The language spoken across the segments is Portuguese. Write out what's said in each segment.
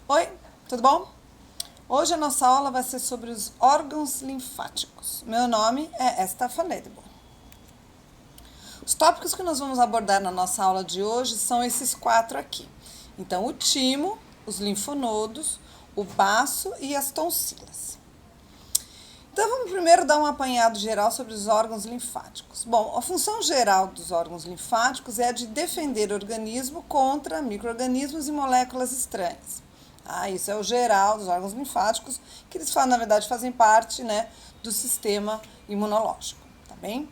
Oi, tudo bom? Hoje a nossa aula vai ser sobre os órgãos linfáticos. Meu nome é Esther Fanedebo. Os tópicos que nós vamos abordar na nossa aula de hoje são esses quatro aqui. Então, o timo, os linfonodos, o baço e as tonsilas. Então, vamos primeiro dar um apanhado geral sobre os órgãos linfáticos. Bom, a função geral dos órgãos linfáticos é a de defender o organismo contra micro-organismos e moléculas estranhas. Isso é o geral dos órgãos linfáticos, que eles, na verdade, fazem parte, do sistema imunológico, tá bem?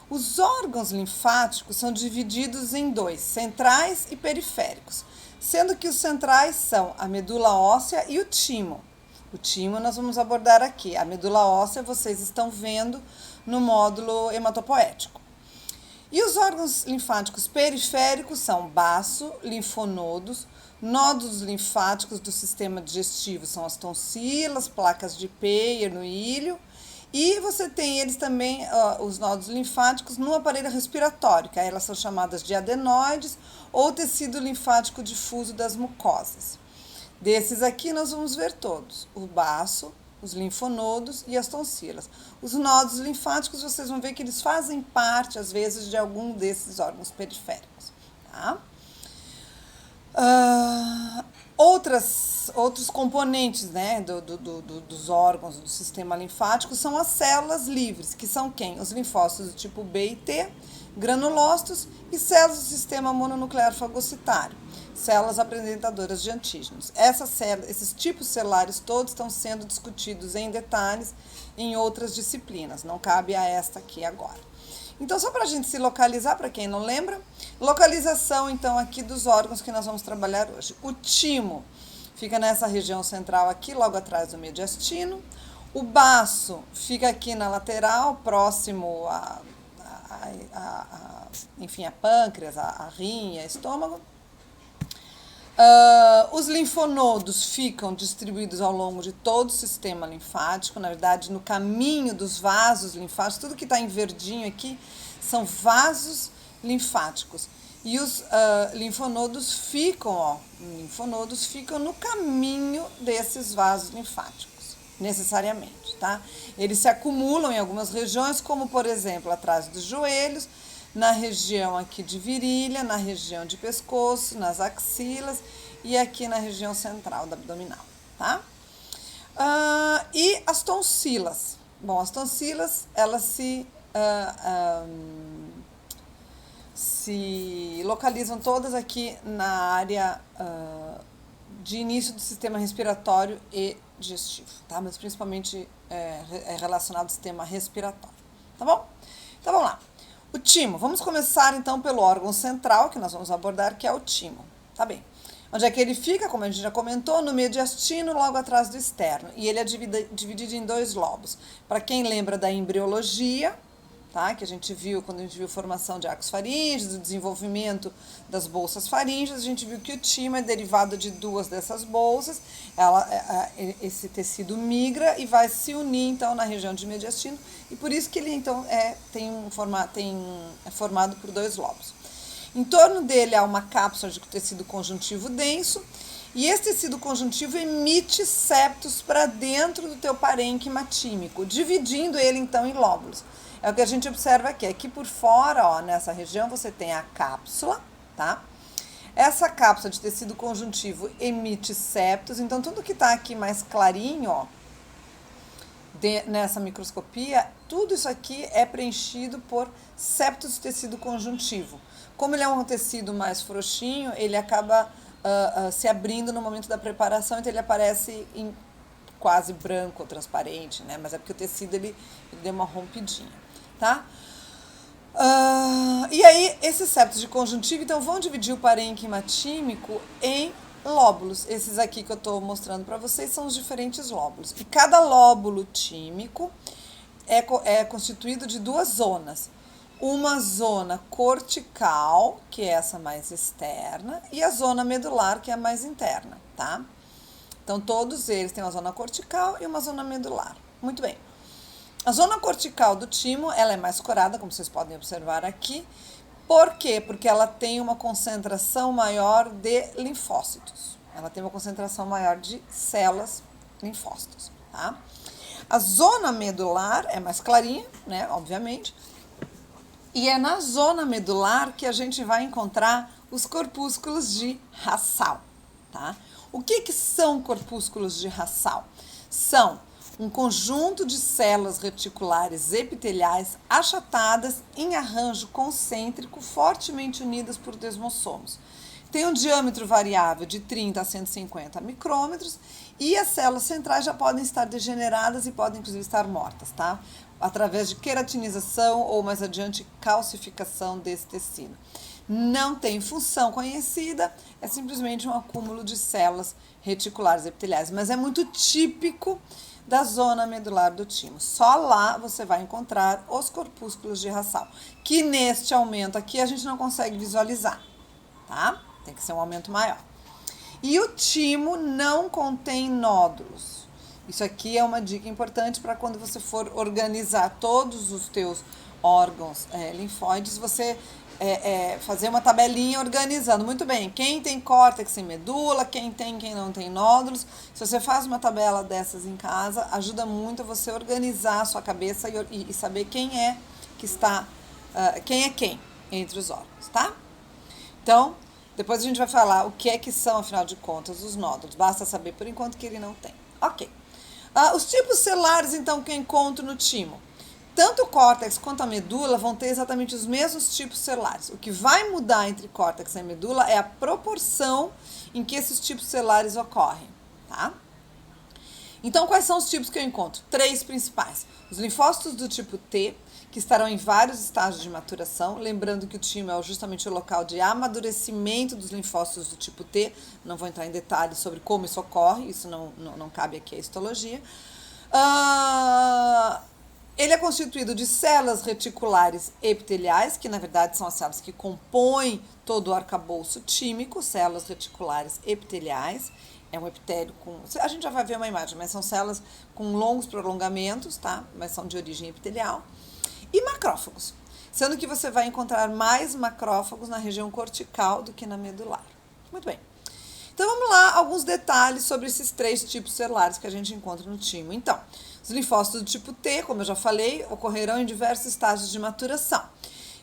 Os órgãos linfáticos são divididos em dois, centrais e periféricos, sendo que os centrais são a medula óssea e o timo. O timo nós vamos abordar aqui. A medula óssea vocês estão vendo no módulo hematopoético. E os órgãos linfáticos periféricos são baço, linfonodos, nódulos linfáticos do sistema digestivo são as tonsilas, placas de Peyer no ilho, e você tem eles também, os nódulos linfáticos, no aparelho respiratório, que aí elas são chamadas de adenoides ou tecido linfático difuso das mucosas. Desses aqui nós vamos ver todos, o baço, os linfonodos e as tonsilas. Os nódulos linfáticos, vocês vão ver que eles fazem parte, às vezes, de algum desses órgãos periféricos, tá? Outros componentes, dos órgãos do sistema linfático são as células livres, que são quem? Os linfócitos do tipo B e T, granulócitos e células do sistema mononuclear fagocitário, células apresentadoras de antígenos. Esses tipos celulares todos estão sendo discutidos em detalhes em outras disciplinas, não cabe a esta aqui agora. Então, só para a gente se localizar, para quem não lembra, localização, então, aqui dos órgãos que nós vamos trabalhar hoje. O timo fica nessa região central aqui, logo atrás do mediastino. O baço fica aqui na lateral, próximo enfim, a pâncreas, a rim, a estômago. Os linfonodos ficam distribuídos ao longo de todo o sistema linfático, na verdade, no caminho dos vasos linfáticos. Tudo que está em verdinho aqui são vasos linfáticos. E os linfonodos ficam no caminho desses vasos linfáticos, necessariamente, tá? Eles se acumulam em algumas regiões, como, por exemplo, atrás dos joelhos, na região aqui de virilha, na região de pescoço, nas axilas e aqui na região central da abdominal, tá? E as tonsilas. Bom, as tonsilas, elas se localizam todas aqui na área de início do sistema respiratório e digestivo, tá? Mas principalmente é relacionado ao sistema respiratório, tá bom? Então, vamos lá. O timo. Vamos começar, então, pelo órgão central, que nós vamos abordar, que é o timo. Tá bem. Onde é que ele fica? Como a gente já comentou, no mediastino, logo atrás do externo. E ele é dividido em dois lobos. Para quem lembra da embriologia, tá? Que a gente viu quando a gente viu a formação de arcos faríngeos, o desenvolvimento das bolsas faríngeas, a gente viu que o timo é derivado de duas dessas bolsas. Esse tecido migra e vai se unir, então, na região de mediastino, e por isso que ele, então, é formado por dois lobos. Em torno dele há uma cápsula de tecido conjuntivo denso, e esse tecido conjuntivo emite septos para dentro do teu parênquima tímico, dividindo ele, então, em lóbulos. É o que a gente observa aqui. Aqui por fora, ó, nessa região, você tem a cápsula, tá? Essa cápsula de tecido conjuntivo emite septos, então tudo que está aqui mais clarinho, ó, nessa microscopia, tudo isso aqui é preenchido por septos de tecido conjuntivo. Como ele é um tecido mais frouxinho, ele acaba se abrindo no momento da preparação, então ele aparece em quase branco ou transparente, né? Mas é porque o tecido ele deu uma rompidinha, tá? E aí, esses septos de conjuntivo, então, vão dividir o parênquima tímico em lóbulos. Esses aqui que eu estou mostrando para vocês são os diferentes lóbulos. E cada lóbulo tímico é constituído de duas zonas. Uma zona cortical, que é essa mais externa, e a zona medular, que é a mais interna, tá? Então, todos eles têm uma zona cortical e uma zona medular. Muito bem. A zona cortical do timo, ela é mais corada, como vocês podem observar aqui. Por quê? Porque ela tem uma concentração maior de linfócitos. ela tem uma concentração maior de células linfócitos, tá? A zona medular é mais clarinha, né, obviamente, e é na zona medular que a gente vai encontrar os corpúsculos de Hassall, tá? O que são corpúsculos de Hassall? São um conjunto de células reticulares epiteliais achatadas em arranjo concêntrico, fortemente unidas por desmossomos. Tem um diâmetro variável de 30 a 150 micrômetros e as células centrais já podem estar degeneradas e podem inclusive estar mortas, tá? Através de queratinização ou mais adiante calcificação desse tecido. Não tem função conhecida, é simplesmente um acúmulo de células reticulares epiteliais, mas é muito típico da zona medular do timo. Só lá você vai encontrar os corpúsculos de Hassall, que neste aumento aqui a gente não consegue visualizar, tá? Tem que ser um aumento maior. E o timo não contém nódulos. Isso aqui é uma dica importante para quando você for organizar todos os teus órgãos linfóides, você fazer uma tabelinha organizando. Muito bem, quem tem córtex e medula, quem não tem nódulos. Se você faz uma tabela dessas em casa, ajuda muito a você organizar a sua cabeça e saber quem é que está, quem é quem entre os órgãos, tá? Então, depois a gente vai falar o que é que são, afinal de contas, os nódulos. Basta saber, por enquanto, que ele não tem. Ok. Os tipos celulares, então, que eu encontro no timo. Tanto o córtex quanto a medula vão ter exatamente os mesmos tipos celulares. O que vai mudar entre córtex e medula é a proporção em que esses tipos celulares ocorrem, tá? Então, quais são os tipos que eu encontro? 3 principais. Os linfócitos do tipo T, que estarão em vários estágios de maturação, lembrando que o timo é justamente o local de amadurecimento dos linfócitos do tipo T, não vou entrar em detalhes sobre como isso ocorre, isso não cabe aqui a histologia. Ele é constituído de células reticulares epiteliais, que na verdade são as células que compõem todo o arcabouço tímico, células reticulares epiteliais. É um epitélio com... A gente já vai ver uma imagem, mas são células com longos prolongamentos, tá? Mas são de origem epitelial. E macrófagos, sendo que você vai encontrar mais macrófagos na região cortical do que na medular. Muito bem. Então, vamos lá, alguns detalhes sobre esses 3 tipos celulares que a gente encontra no timo. Então, os linfócitos do tipo T, como eu já falei, ocorrerão em diversos estágios de maturação.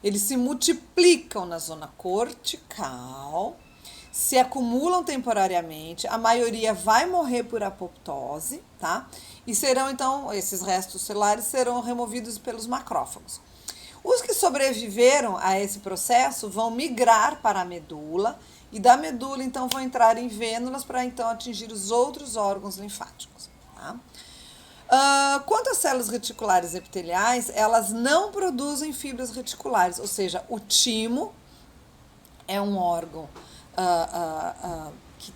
Eles se multiplicam na zona cortical, se acumulam temporariamente, a maioria vai morrer por apoptose, tá? E serão, então, esses restos celulares serão removidos pelos macrófagos. Os que sobreviveram a esse processo vão migrar para a medula e da medula, então, vão entrar em vênulas para, então, atingir os outros órgãos linfáticos, tá? Quanto às células reticulares epiteliais, elas não produzem fibras reticulares, ou seja, o timo é um órgão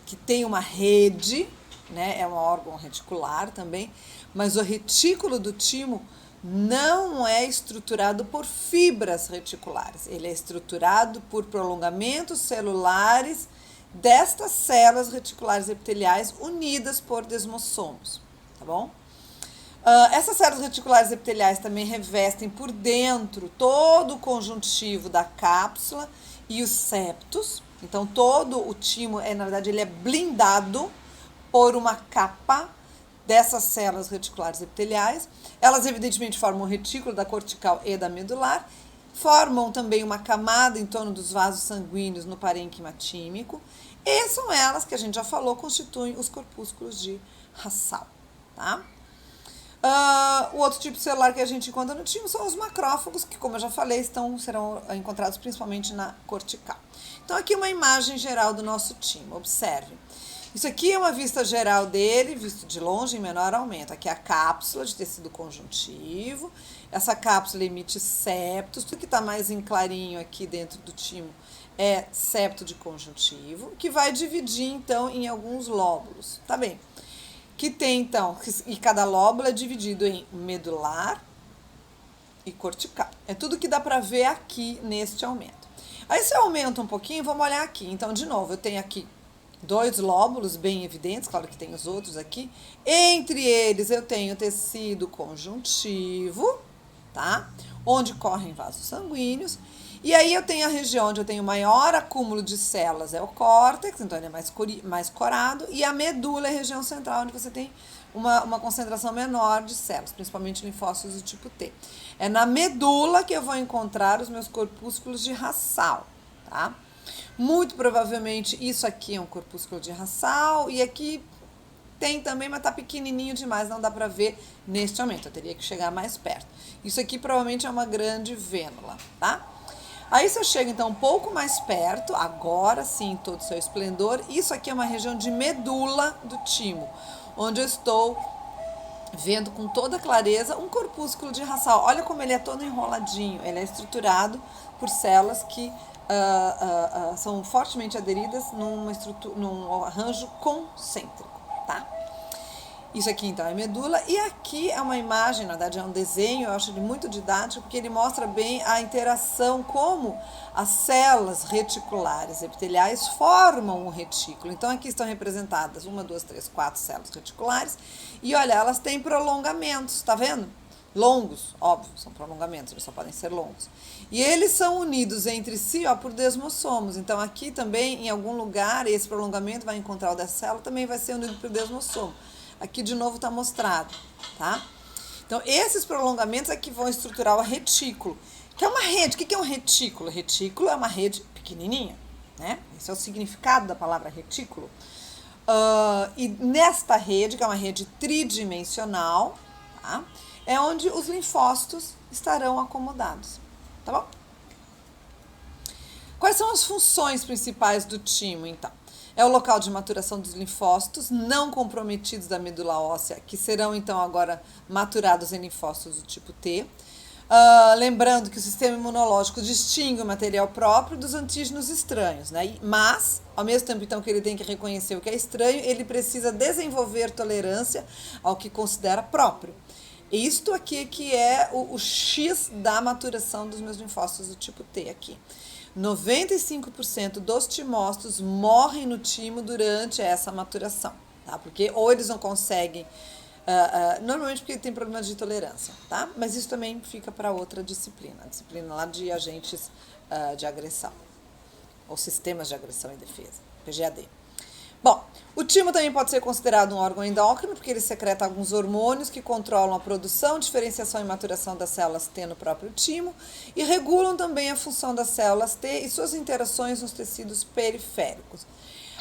que tem uma rede, né? É um órgão reticular também, mas o retículo do timo não é estruturado por fibras reticulares, ele é estruturado por prolongamentos celulares destas células reticulares epiteliais unidas por desmossomos, tá bom? Essas células reticulares epiteliais também revestem por dentro todo o conjuntivo da cápsula e os septos. Então, todo o timo, na verdade, ele é blindado por uma capa dessas células reticulares epiteliais. Elas, evidentemente, formam o retículo da cortical e da medular. Formam também uma camada em torno dos vasos sanguíneos no parênquima tímico. E são elas, que a gente já falou, constituem os corpúsculos de Hassall, tá? O outro tipo celular que a gente encontra no timo são os macrófagos, que, como eu já falei, serão encontrados principalmente na cortical. Então, aqui uma imagem geral do nosso timo. Observe. Isso aqui é uma vista geral dele, visto de longe, em menor aumento. Aqui é a cápsula de tecido conjuntivo. Essa cápsula emite septos. Tudo que está mais em clarinho aqui dentro do timo é septo de conjuntivo, que vai dividir, então, em alguns lóbulos. Tá bem? Que tem, então, e cada lóbulo é dividido em medular e cortical. É tudo que dá para ver aqui neste aumento. Aí, se eu aumento um pouquinho, vamos olhar aqui. Então, de novo, eu tenho aqui 2 lóbulos bem evidentes, claro que tem os outros aqui. Entre eles, eu tenho tecido conjuntivo, tá? Onde correm vasos sanguíneos. E aí eu tenho a região onde eu tenho maior acúmulo de células, é o córtex, então ele é mais corado, e a medula é a região central, onde você tem uma concentração menor de células, principalmente linfócitos do tipo T. É na medula que eu vou encontrar os meus corpúsculos de Hassall, tá? Muito provavelmente isso aqui é um corpúsculo de Hassall, e aqui tem também, mas tá pequenininho demais, não dá para ver neste momento, eu teria que chegar mais perto. Isso aqui provavelmente é uma grande vênula, tá? Aí se eu chego então um pouco mais perto, agora sim, em todo o seu esplendor, isso aqui é uma região de medula do timo, onde eu estou vendo com toda clareza um corpúsculo de Hassall. Olha como ele é todo enroladinho, ele é estruturado por células que são fortemente aderidas num arranjo concêntrico, tá? Isso aqui então é medula, e aqui é uma imagem, na verdade é um desenho, eu acho ele muito didático, porque ele mostra bem a interação, como as células reticulares epiteliais formam um retículo. Então aqui estão representadas 1, 2, 3, 4 células reticulares, e olha, elas têm prolongamentos, tá vendo? Longos, óbvio, são prolongamentos, eles só podem ser longos. E eles são unidos entre si, ó, por desmossomos. Então aqui também, em algum lugar, esse prolongamento vai encontrar o dessa célula, também vai ser unido por desmossomo. Aqui de novo está mostrado, tá? Então, esses prolongamentos é que vão estruturar o retículo, que é uma rede. O que é um retículo? Retículo é uma rede pequenininha, né? Esse é o significado da palavra retículo. E nesta rede, que é uma rede tridimensional, tá? É onde os linfócitos estarão acomodados, tá bom? Quais são as funções principais do timo, então? É o local de maturação dos linfócitos não comprometidos da medula óssea, que serão então agora maturados em linfócitos do tipo T. Lembrando que o sistema imunológico distingue o material próprio dos antígenos estranhos, né? Mas, ao mesmo tempo então que ele tem que reconhecer o que é estranho, ele precisa desenvolver tolerância ao que considera próprio. Isto aqui que é o X da maturação dos meus linfócitos do tipo T aqui. 95% dos timócitos morrem no timo durante essa maturação, tá? Porque ou eles não conseguem, normalmente porque tem problemas de tolerância, tá? Mas isso também fica para outra disciplina, a disciplina lá de agentes de agressão, ou sistemas de agressão e defesa, PGAD. Bom, o timo também pode ser considerado um órgão endócrino, porque ele secreta alguns hormônios que controlam a produção, diferenciação e maturação das células T no próprio timo e regulam também a função das células T e suas interações nos tecidos periféricos.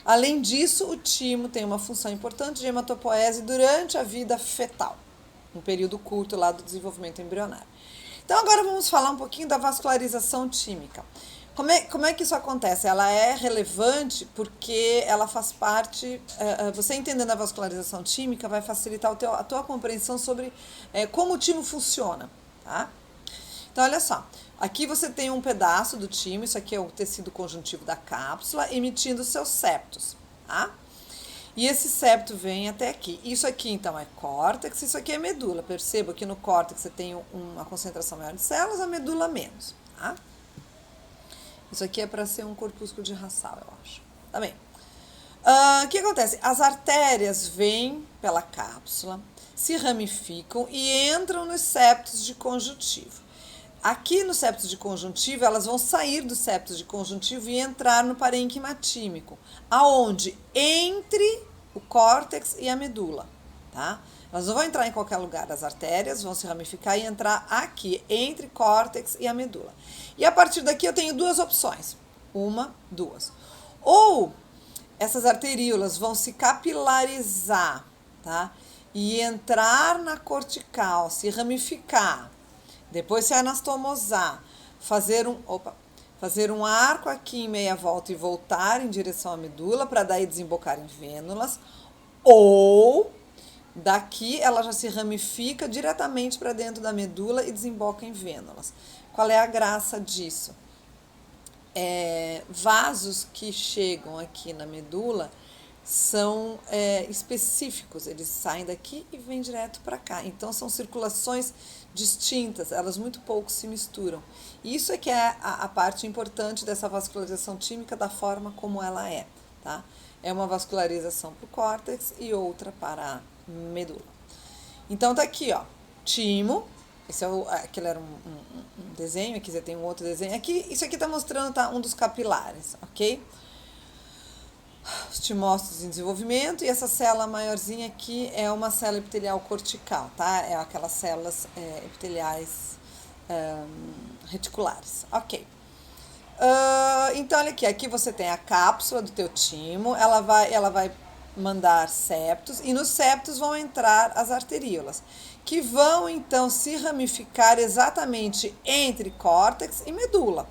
Além disso, o timo tem uma função importante de hematopoese durante a vida fetal, um período curto lá do desenvolvimento embrionário. Então agora vamos falar um pouquinho da vascularização tímica. Como é que isso acontece? Ela é relevante porque ela faz parte. Você entendendo a vascularização tímica vai facilitar a tua compreensão sobre como o timo funciona. Tá? Então, olha só. Aqui você tem um pedaço do timo, isso aqui é o tecido conjuntivo da cápsula, emitindo seus septos. Tá? E esse septo vem até aqui. Isso aqui, então, é córtex, isso aqui é medula. Perceba que no córtex você tem uma concentração maior de células, a medula menos. Tá? Isso aqui é para ser um corpúsculo de Hassall, eu acho. Tá bem. O que acontece? As artérias vêm pela cápsula, se ramificam e entram nos septos de conjuntivo. Aqui no septos de conjuntivo, elas vão sair do septos de conjuntivo e entrar no parênquima tímico, aonde? Entre o córtex e a medula, tá? Elas não vão entrar em qualquer lugar, as artérias vão se ramificar e entrar aqui, entre córtex e a medula. E a partir daqui eu tenho duas opções, duas. Ou essas arteríolas vão se capilarizar, tá? E entrar na cortical, se ramificar, depois se anastomosar, fazer um arco aqui em meia volta e voltar em direção à medula, para daí desembocar em vênulas, ou daqui ela já se ramifica diretamente para dentro da medula e desemboca em vênulas. Qual é a graça disso? Vasos que chegam aqui na medula são específicos, eles saem daqui e vêm direto para cá. Então são circulações distintas, elas muito pouco se misturam. Isso é que é a parte importante dessa vascularização tímica, da forma como ela é, tá? É uma vascularização para o córtex e outra para a medula. Então tá aqui, ó, timo, Esse é aquele era um desenho, aqui você tem um outro desenho. Aqui, isso aqui está mostrando, tá, um dos capilares, ok? Estimócitos em desenvolvimento, e essa célula maiorzinha aqui é uma célula epitelial cortical, tá? É aquelas células epiteliais reticulares, ok. Então, olha aqui você tem a cápsula do teu timo, ela vai mandar septos, e nos septos vão entrar as arteríolas, que vão então se ramificar exatamente entre córtex e medula.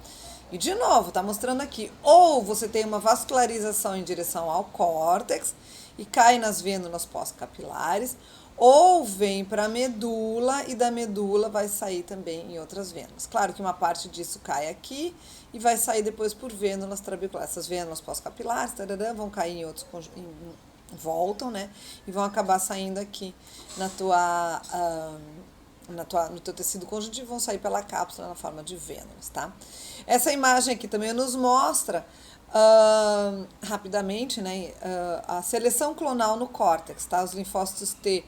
E de novo, está mostrando aqui, ou você tem uma vascularização em direção ao córtex e cai nas vênulas pós-capilares, ou vem para a medula e da medula vai sair também em outras vênulas. Claro que uma parte disso cai aqui e vai sair depois por vênulas trabeculares. Essas vênulas pós-capilares vão cair em outros voltam, né? E vão acabar saindo aqui no teu tecido conjuntivo, vão sair pela cápsula na forma de vênulas, tá? Essa imagem aqui também nos mostra rapidamente, né, a seleção clonal no córtex, tá? Os linfócitos T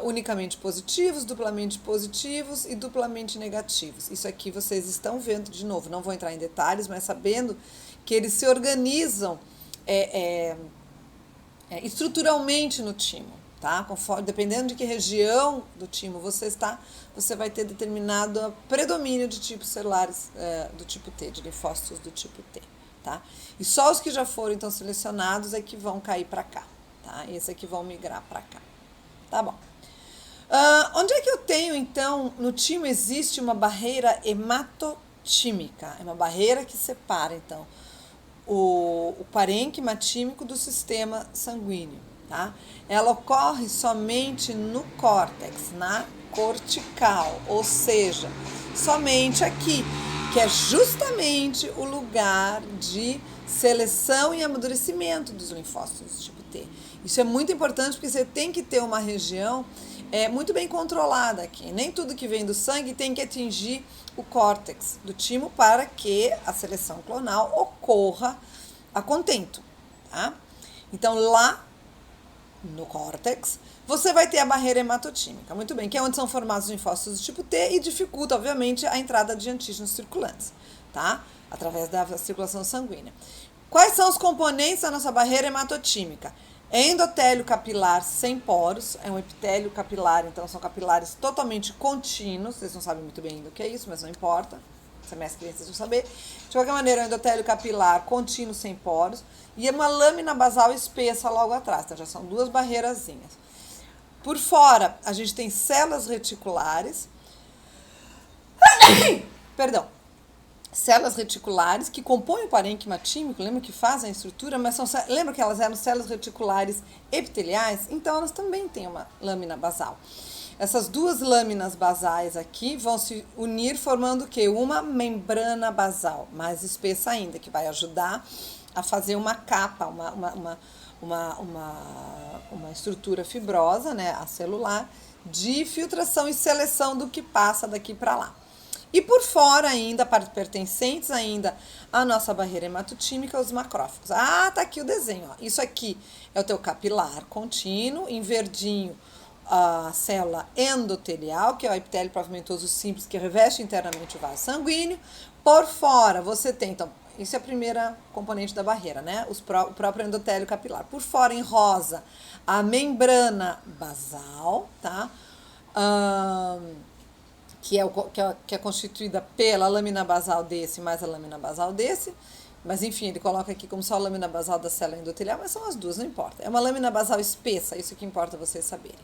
unicamente positivos, duplamente positivos e duplamente negativos. Isso aqui vocês estão vendo de novo, não vou entrar em detalhes, mas sabendo que eles se organizam estruturalmente no timo, tá? Conforme, dependendo de que região do timo você está, você vai ter determinado predomínio de tipos celulares do tipo T, de linfócitos do tipo T, tá? E só os que já foram então selecionados é que vão cair para cá, tá? E esses aqui vão migrar para cá, tá bom? Onde é que eu tenho então, no timo existe uma barreira hematotímica, é uma barreira que separa então o parênquima tímico do sistema sanguíneo, tá? Ela ocorre somente no córtex, na cortical, ou seja, somente aqui, que é justamente o lugar de seleção e amadurecimento dos linfócitos do tipo T. Isso é muito importante porque você tem que ter uma região muito bem controlada aqui. Nem tudo que vem do sangue tem que atingir o córtex do timo para que a seleção clonal ocorra a contento, tá? Então, lá no córtex, você vai ter a barreira hematotímica, muito bem, que é onde são formados os linfócitos do tipo T e dificulta, obviamente, a entrada de antígenos circulantes, tá? Através da circulação sanguínea. Quais são os componentes da nossa barreira hematotímica? Endotélio capilar sem poros, é um epitélio capilar, então são capilares totalmente contínuos, vocês não sabem muito bem ainda o que é isso, mas não importa, semestre que vem vocês vão saber. De qualquer maneira, é um endotélio capilar contínuo sem poros e é uma lâmina basal espessa logo atrás, então já são duas barreirazinhas. Por fora, a gente tem células reticulares, perdão, células reticulares que compõem o parênquima tímico, lembra que fazem a estrutura, mas lembra que elas eram células reticulares epiteliais? Então elas também têm uma lâmina basal. Essas duas lâminas basais aqui vão se unir formando o quê? Uma membrana basal, mais espessa ainda, que vai ajudar a fazer uma capa, uma estrutura fibrosa, né, a celular, de filtração e seleção do que passa daqui para lá. E por fora ainda, pertencentes ainda à nossa barreira hematotímica, os macrófagos. Ah, tá aqui o desenho, ó. Isso aqui é o teu capilar contínuo, em verdinho a célula endotelial, que é o epitélio pavimatoso simples que reveste internamente o vaso sanguíneo. Por fora você tem, então, isso é a primeira componente da barreira, né? O próprio endotélio capilar. Por fora, em rosa, a membrana basal, tá? Que é constituída pela lâmina basal desse mais a lâmina basal desse, mas enfim, ele coloca aqui como só a lâmina basal da célula endotelial, mas são as duas, não importa. É uma lâmina basal espessa, isso que importa vocês saberem.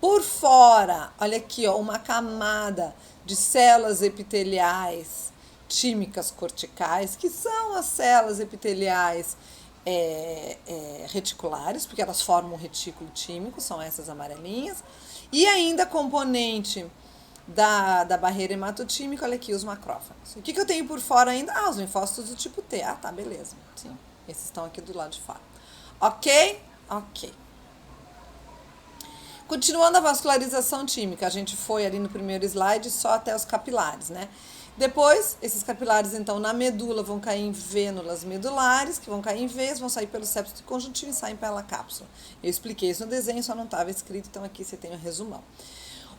Por fora, olha aqui, ó, uma camada de células epiteliais tímicas corticais, que são as células epiteliais reticulares, porque elas formam um retículo tímico, são essas amarelinhas, e ainda componente da barreira hematotímica, olha aqui, os macrófagos. O que eu tenho por fora ainda? Ah, os linfócitos do tipo T. Ah, tá, beleza. Sim, esses estão aqui do lado de fora. Ok? Ok. Continuando a vascularização tímica, a gente foi ali no primeiro slide só até os capilares, né? Depois, esses capilares, então, na medula vão cair em vênulas medulares, que vão cair em veias, vão sair pelo septo conjuntivo e saem pela cápsula. Eu expliquei isso no desenho, só não estava escrito, então aqui você tem o resumão.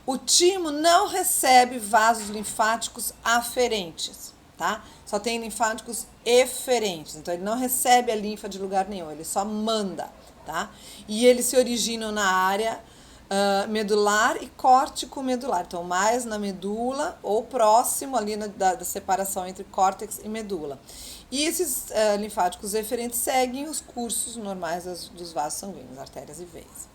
O timo não recebe vasos linfáticos aferentes, tá? Só tem linfáticos eferentes, então ele não recebe a linfa de lugar nenhum, ele só manda, tá? E eles se originam na área medular e córtico-medular, então mais na medula ou próximo ali da separação entre córtex e medula. E esses linfáticos eferentes seguem os cursos normais dos vasos sanguíneos, artérias e veias.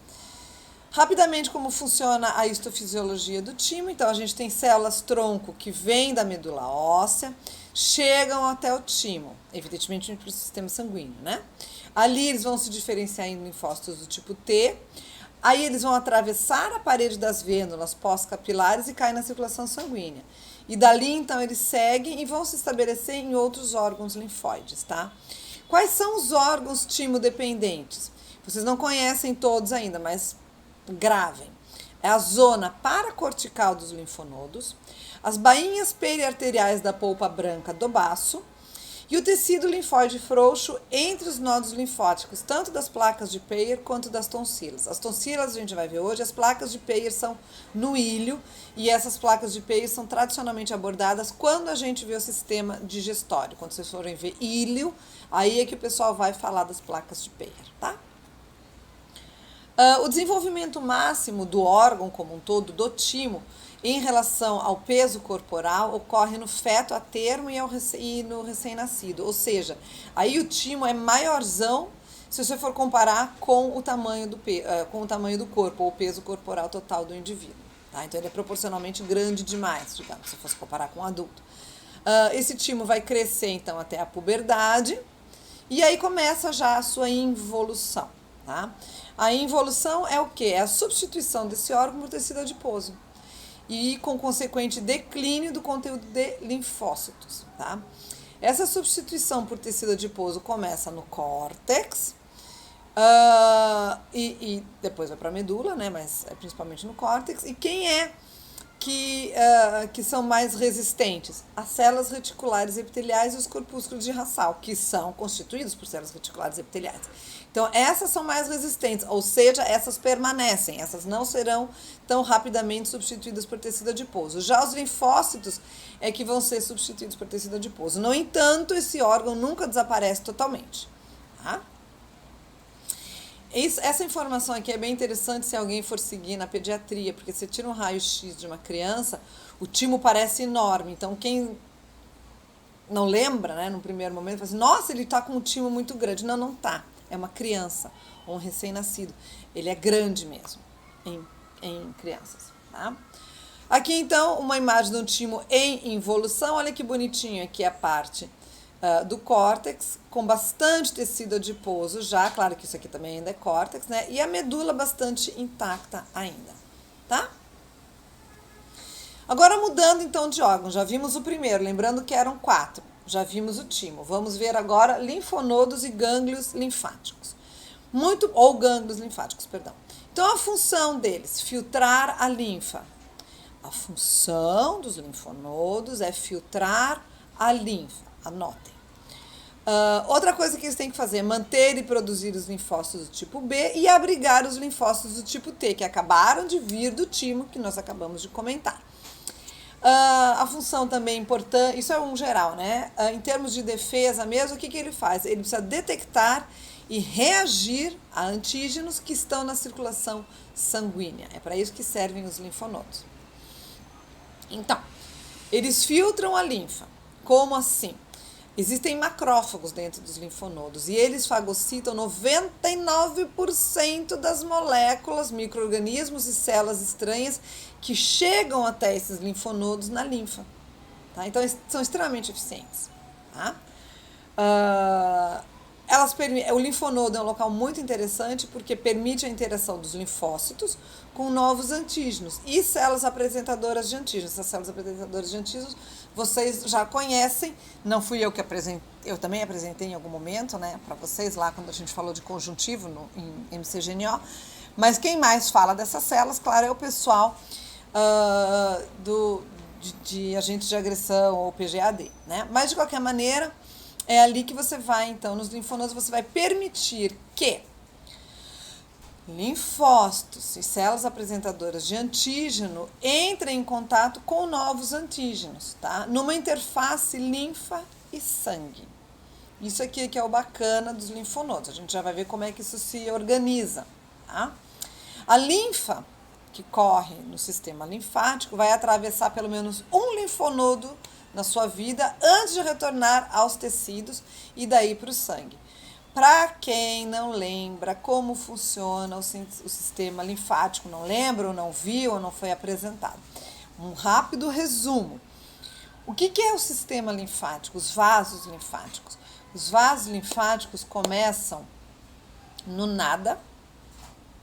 Rapidamente, como funciona a histofisiologia do timo. Então, a gente tem células-tronco que vêm da medula óssea, chegam até o timo, evidentemente para o sistema sanguíneo, né? Ali eles vão se diferenciar em linfócitos do tipo T, aí eles vão atravessar a parede das vênulas pós-capilares e caem na circulação sanguínea. E dali, então, eles seguem e vão se estabelecer em outros órgãos linfóides, tá? Quais são os órgãos timo-dependentes? Vocês não conhecem todos ainda, mas gravem. É a zona paracortical dos linfonodos, as bainhas periarteriais da polpa branca do baço e o tecido linfóide frouxo entre os nodos linfóticos, tanto das placas de Peyer quanto das tonsilas. As tonsilas a gente vai ver hoje, as placas de Peyer são no ilho e essas placas de Peyer são tradicionalmente abordadas quando a gente vê o sistema digestório. Quando vocês forem ver ilho, aí é que o pessoal vai falar das placas de Peyer, tá? O desenvolvimento máximo do órgão como um todo, do timo, em relação ao peso corporal, ocorre no feto a termo e no recém-nascido. Ou seja, aí o timo é maiorzão se você for comparar com o tamanho do corpo, ou o peso corporal total do indivíduo. Tá? Então, ele é proporcionalmente grande demais, digamos, se fosse comparar com um adulto. Esse timo vai crescer, então, até a puberdade, e aí começa já a sua involução. Tá? A involução é o quê? É a substituição desse órgão por tecido adiposo e com consequente declínio do conteúdo de linfócitos, tá? Essa substituição por tecido adiposo começa no córtex e depois vai para a medula, né? Mas é principalmente no córtex. E quem é que são mais resistentes? As células reticulares epiteliais e os corpúsculos de Hassall, que são constituídos por células reticulares epiteliais. Então, essas são mais resistentes, ou seja, essas permanecem, essas não serão tão rapidamente substituídas por tecido adiposo. Já os linfócitos é que vão ser substituídos por tecido adiposo. No entanto, esse órgão nunca desaparece totalmente, tá? Essa informação aqui é bem interessante se alguém for seguir na pediatria, porque você tira um raio-x de uma criança, o timo parece enorme. Então, quem não lembra, né, no primeiro momento, fala assim, nossa, ele está com um timo muito grande. Não, não tá. É uma criança, ou um recém-nascido. Ele é grande mesmo, em crianças, tá? Aqui, então, uma imagem de um timo em involução. Olha que bonitinho aqui a parte do córtex, com bastante tecido adiposo já, claro que isso aqui também ainda é córtex, né? E a medula bastante intacta ainda, tá? Agora mudando então de órgão, já vimos o primeiro, lembrando que eram 4, já vimos o timo. Vamos ver agora linfonodos e gânglios linfáticos. Ou gânglios linfáticos, perdão. Então a função deles, filtrar a linfa. A função dos linfonodos é filtrar a linfa. Anotem. Outra coisa que eles têm que fazer é manter e produzir os linfócitos do tipo B e abrigar os linfócitos do tipo T, que acabaram de vir do timo, que nós acabamos de comentar. A função também importante, isso é um geral, né? Em termos de defesa mesmo, o que ele faz? Ele precisa detectar e reagir a antígenos que estão na circulação sanguínea. É para isso que servem os linfonodos. Então, eles filtram a linfa. Como assim? Existem macrófagos dentro dos linfonodos e eles fagocitam 99% das moléculas, micro-organismos e células estranhas que chegam até esses linfonodos na linfa. Tá? Então, são extremamente eficientes. Tá? O linfonodo é um local muito interessante porque permite a interação dos linfócitos com novos antígenos e células apresentadoras de antígenos. Essas células apresentadoras de antígenos vocês já conhecem, não fui eu que apresentei, eu também apresentei em algum momento, né, para vocês lá quando a gente falou de conjuntivo em MCGNO, mas quem mais fala dessas células, claro, é o pessoal de agentes de agressão ou PGAD, né, mas de qualquer maneira, é ali que você vai, então, nos linfonodos, você vai permitir que linfócitos e células apresentadoras de antígeno entram em contato com novos antígenos, tá? Numa interface linfa e sangue. Isso aqui que é o bacana dos linfonodos. A gente já vai ver como é que isso se organiza, tá? A linfa que corre no sistema linfático vai atravessar pelo menos um linfonodo na sua vida antes de retornar aos tecidos e daí para o sangue. Para quem não lembra como funciona o sistema linfático, não lembra ou não viu ou não foi apresentado. Um rápido resumo. O que é o sistema linfático? Os vasos linfáticos. Os vasos linfáticos começam no nada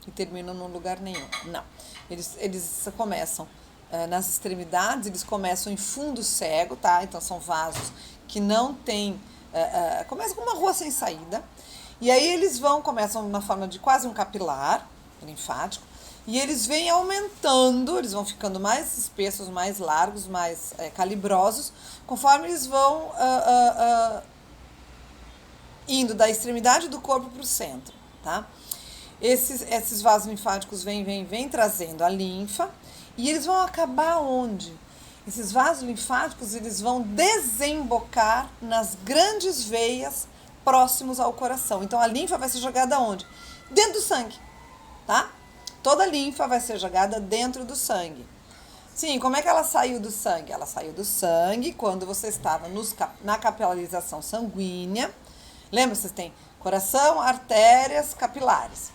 e terminam num lugar nenhum. Não. Eles começam nas extremidades, eles começam em fundo cego, tá? Então são vasos que não têm. Começa com uma rua sem saída. E aí começam na forma de quase um capilar linfático. E eles vêm aumentando, eles vão ficando mais espessos, mais largos, mais calibrosos, conforme eles vão indo da extremidade do corpo para o centro, tá? Esses vasos linfáticos vêm trazendo a linfa e eles vão acabar onde? Esses vasos linfáticos eles vão desembocar nas grandes veias próximos ao coração. Então a linfa vai ser jogada onde? Dentro do sangue, tá? Toda a linfa vai ser jogada dentro do sangue. Sim, como é que ela saiu do sangue? Ela saiu do sangue quando você estava na capilarização sanguínea. Lembra, vocês têm coração, artérias, capilares.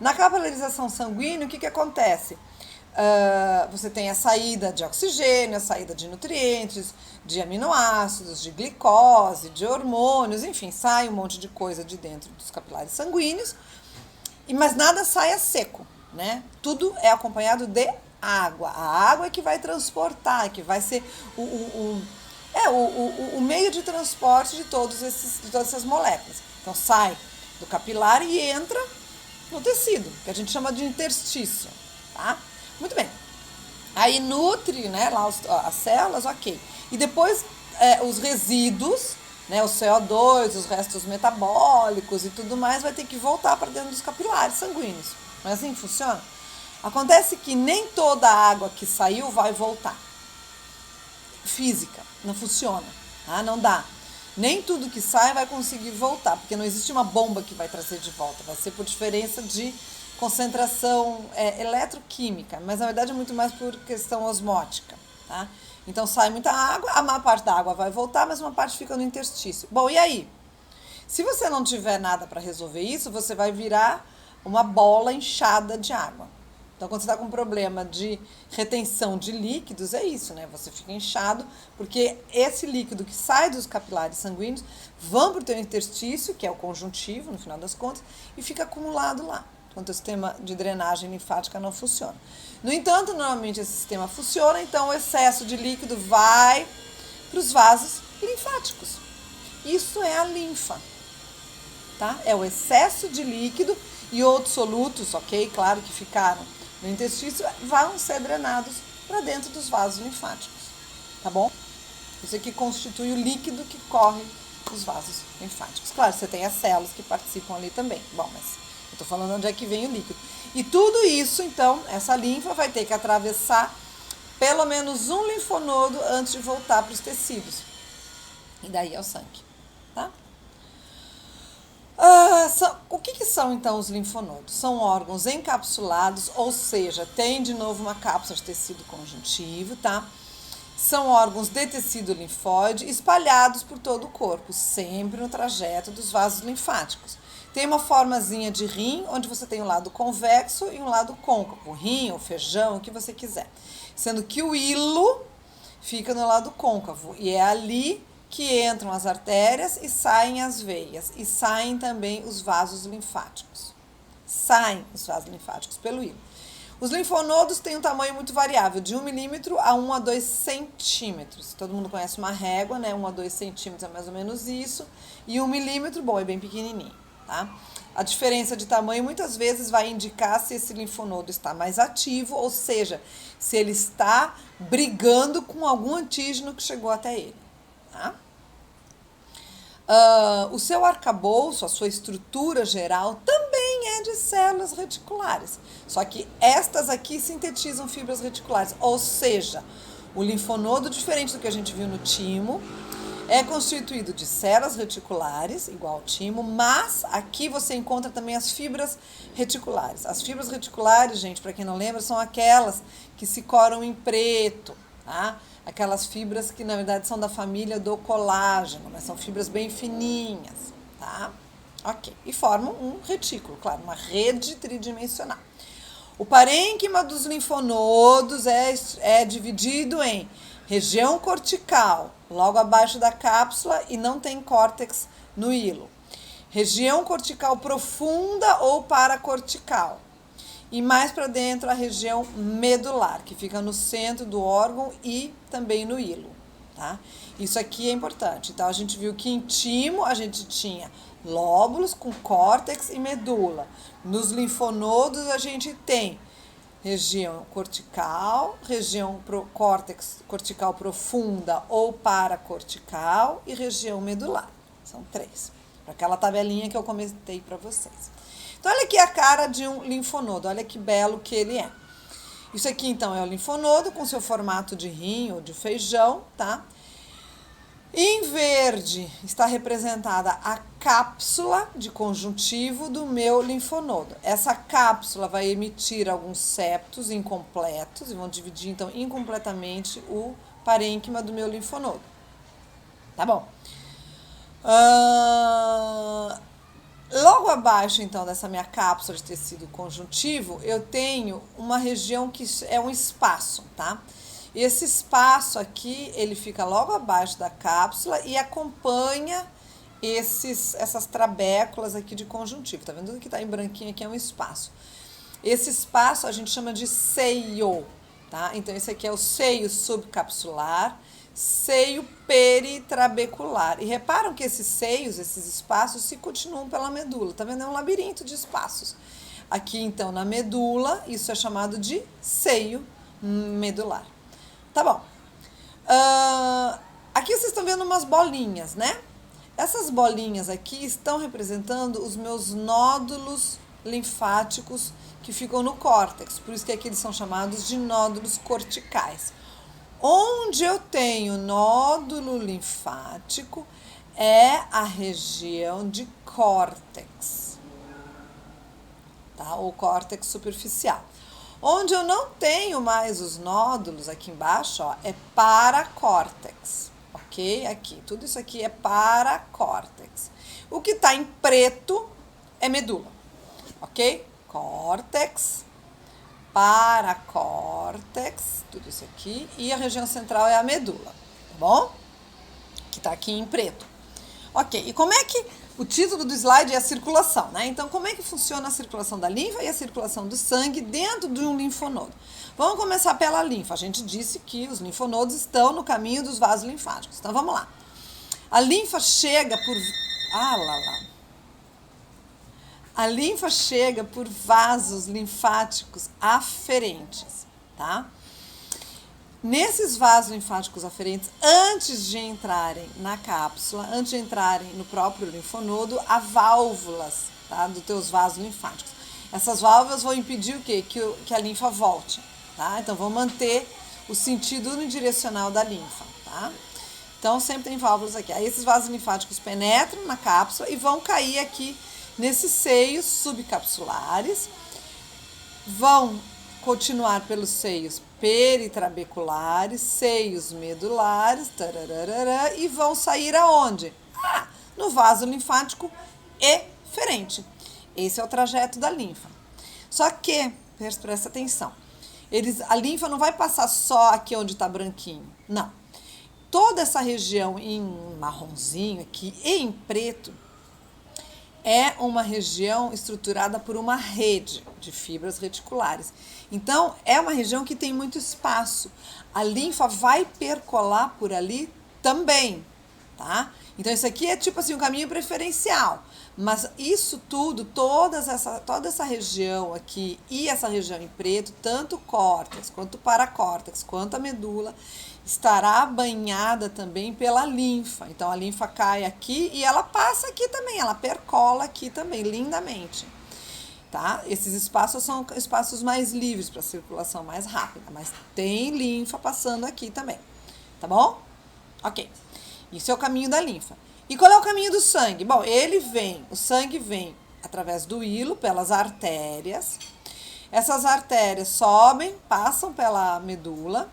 Na capilarização sanguínea, o que acontece? Você tem a saída de oxigênio, a saída de nutrientes, de aminoácidos, de glicose, de hormônios, enfim, sai um monte de coisa de dentro dos capilares sanguíneos, mas nada sai a seco, né? Tudo é acompanhado de água. A água é que vai transportar, que vai ser o meio de transporte de todas essas moléculas. Então sai do capilar e entra no tecido, que a gente chama de interstício, tá? Muito bem. Aí nutre, né, lá as células, ok. E depois os resíduos, né, o CO2, os restos metabólicos e tudo mais, vai ter que voltar para dentro dos capilares sanguíneos. Não é assim que funciona? Acontece que nem toda a água que saiu vai voltar. Física, não funciona, tá? Não dá. Nem tudo que sai vai conseguir voltar, porque não existe uma bomba que vai trazer de volta. Vai ser por diferença de concentração eletroquímica, mas na verdade é muito mais por questão osmótica, tá? Então sai muita água, a maior parte da água vai voltar, mas uma parte fica no interstício. Bom, e aí? Se você não tiver nada para resolver isso, você vai virar uma bola inchada de água. Então, quando você está com problema de retenção de líquidos, é isso, né? Você fica inchado, porque esse líquido que sai dos capilares sanguíneos vão para o teu interstício, que é o conjuntivo, no final das contas, e fica acumulado lá, quando o sistema de drenagem linfática não funciona. No entanto, normalmente esse sistema funciona, então o excesso de líquido vai para os vasos linfáticos. Isso é a linfa, tá? É o excesso de líquido e outros solutos, ok? Claro que ficaram no intestino, vão ser drenados para dentro dos vasos linfáticos, tá bom? Isso aqui constitui o líquido que corre nos vasos linfáticos. Claro, você tem as células que participam ali também. Bom, mas eu estou falando onde é que vem o líquido. E tudo isso, então, essa linfa vai ter que atravessar pelo menos um linfonodo antes de voltar para os tecidos. E daí é o sangue, tá? O que são, então, os linfonodos? São órgãos encapsulados, ou seja, tem de novo uma cápsula de tecido conjuntivo, tá? São órgãos de tecido linfóide espalhados por todo o corpo, sempre no trajeto dos vasos linfáticos. Tem uma formazinha de rim, onde você tem um lado convexo e um lado côncavo, o rim, o feijão, o que você quiser. Sendo que o hilo fica no lado côncavo, e é ali que entram as artérias e saem as veias, e saem também os vasos linfáticos. Saem os vasos linfáticos pelo hilo. Os linfonodos têm um tamanho muito variável, de 1 milímetro a 1 a 2 centímetros. Todo mundo conhece uma régua, né? 1 a 2 centímetros é mais ou menos isso. E 1 milímetro, bom, é bem pequenininho, tá? A diferença de tamanho muitas vezes vai indicar se esse linfonodo está mais ativo, ou seja, se ele está brigando com algum antígeno que chegou até ele. Tá? O seu arcabouço, a sua estrutura geral, também é de células reticulares. Só que estas aqui sintetizam fibras reticulares, ou seja, o linfonodo, diferente do que a gente viu no timo, é constituído de células reticulares, igual ao timo, mas aqui você encontra também as fibras reticulares. As fibras reticulares, gente, para quem não lembra, são aquelas que se coram em preto, tá? Aquelas fibras que, na verdade, são da família do colágeno, mas são fibras bem fininhas, tá? Ok. E formam um retículo, claro, uma rede tridimensional. O parênquima dos linfonodos é dividido em região cortical, logo abaixo da cápsula, e não tem córtex no hilo. Região cortical profunda ou paracortical. E mais para dentro a região medular, que fica no centro do órgão e também no hilo, tá? Isso aqui é importante. Então, a gente viu que em timo a gente tinha lóbulos com córtex e medula. Nos linfonodos a gente tem região cortical, região córtex cortical profunda ou paracortical e região medular. São 3. Para aquela tabelinha que eu comentei para vocês. Então, olha aqui a cara de um linfonodo, olha que belo que ele é. Isso aqui, então, é o linfonodo com seu formato de rim ou de feijão, tá? Em verde está representada a cápsula de conjuntivo do meu linfonodo. Essa cápsula vai emitir alguns septos incompletos e vão dividir, então, incompletamente o parênquima do meu linfonodo. Tá bom? Logo abaixo, então, dessa minha cápsula de tecido conjuntivo, eu tenho uma região que é um espaço, tá? Esse espaço aqui, ele fica logo abaixo da cápsula e acompanha essas trabéculas aqui de conjuntivo. Tá vendo? Tudo que tá em branquinho aqui é um espaço. Esse espaço a gente chama de seio, tá? Então, esse aqui é o seio subcapsular, seio peritrabecular. E reparam que esses seios, esses espaços, se continuam pela medula. Tá vendo? É um labirinto de espaços. Aqui, então, na medula, isso é chamado de seio medular. Tá bom. Aqui vocês estão vendo umas bolinhas, né? Essas bolinhas aqui estão representando os meus nódulos linfáticos que ficam no córtex. Por isso que aqui eles são chamados de nódulos corticais. Onde eu tenho nódulo linfático é a região de córtex, tá? Ou córtex superficial. Onde eu não tenho mais os nódulos aqui embaixo, ó, é paracórtex, ok? Aqui, tudo isso aqui é paracórtex. O que está em preto é medula, ok? Córtex, paracórtex, tudo isso aqui, e a região central é a medula, tá bom? Que tá aqui em preto. Ok, e como é que o título do slide é a circulação, né? Então, como é que funciona a circulação da linfa e a circulação do sangue dentro de um linfonodo? Vamos começar pela linfa. A gente disse que os linfonodos estão no caminho dos vasos linfáticos. Então, vamos lá. A linfa chega por... A linfa chega por vasos linfáticos aferentes, tá? Nesses vasos linfáticos aferentes, antes de entrarem na cápsula, antes de entrarem no próprio linfonodo, há válvulas, tá, dos teus vasos linfáticos. Essas válvulas vão impedir o quê? Que a linfa volte, tá? Então, vão manter o sentido unidirecional da linfa, tá? Então, sempre tem válvulas aqui. Aí, esses vasos linfáticos penetram na cápsula e vão cair aqui nesses seios subcapsulares, vão continuar pelos seios peritrabeculares, seios medulares, e vão sair aonde? No vaso linfático eferente. Esse é o trajeto da linfa. Só que, presta atenção, a linfa não vai passar só aqui onde está branquinho, não. Toda essa região em marronzinho aqui e em preto é uma região estruturada por uma rede de fibras reticulares. Então, é uma região que tem muito espaço. A linfa vai percolar por ali também, tá? Então, isso aqui é tipo assim um caminho preferencial. Mas isso tudo, toda essa região aqui e essa região em preto, tanto o córtex, quanto o paracórtex, quanto a medula, estará banhada também pela linfa. Então, a linfa cai aqui e ela passa aqui também, ela percola aqui também, lindamente. tá? Esses espaços são espaços mais livres para circulação mais rápida, mas tem linfa passando aqui também, tá bom? Ok. Isso é o caminho da linfa. E qual é o caminho do sangue? Bom, o sangue vem através do hilo, pelas artérias. Essas artérias sobem, passam pela medula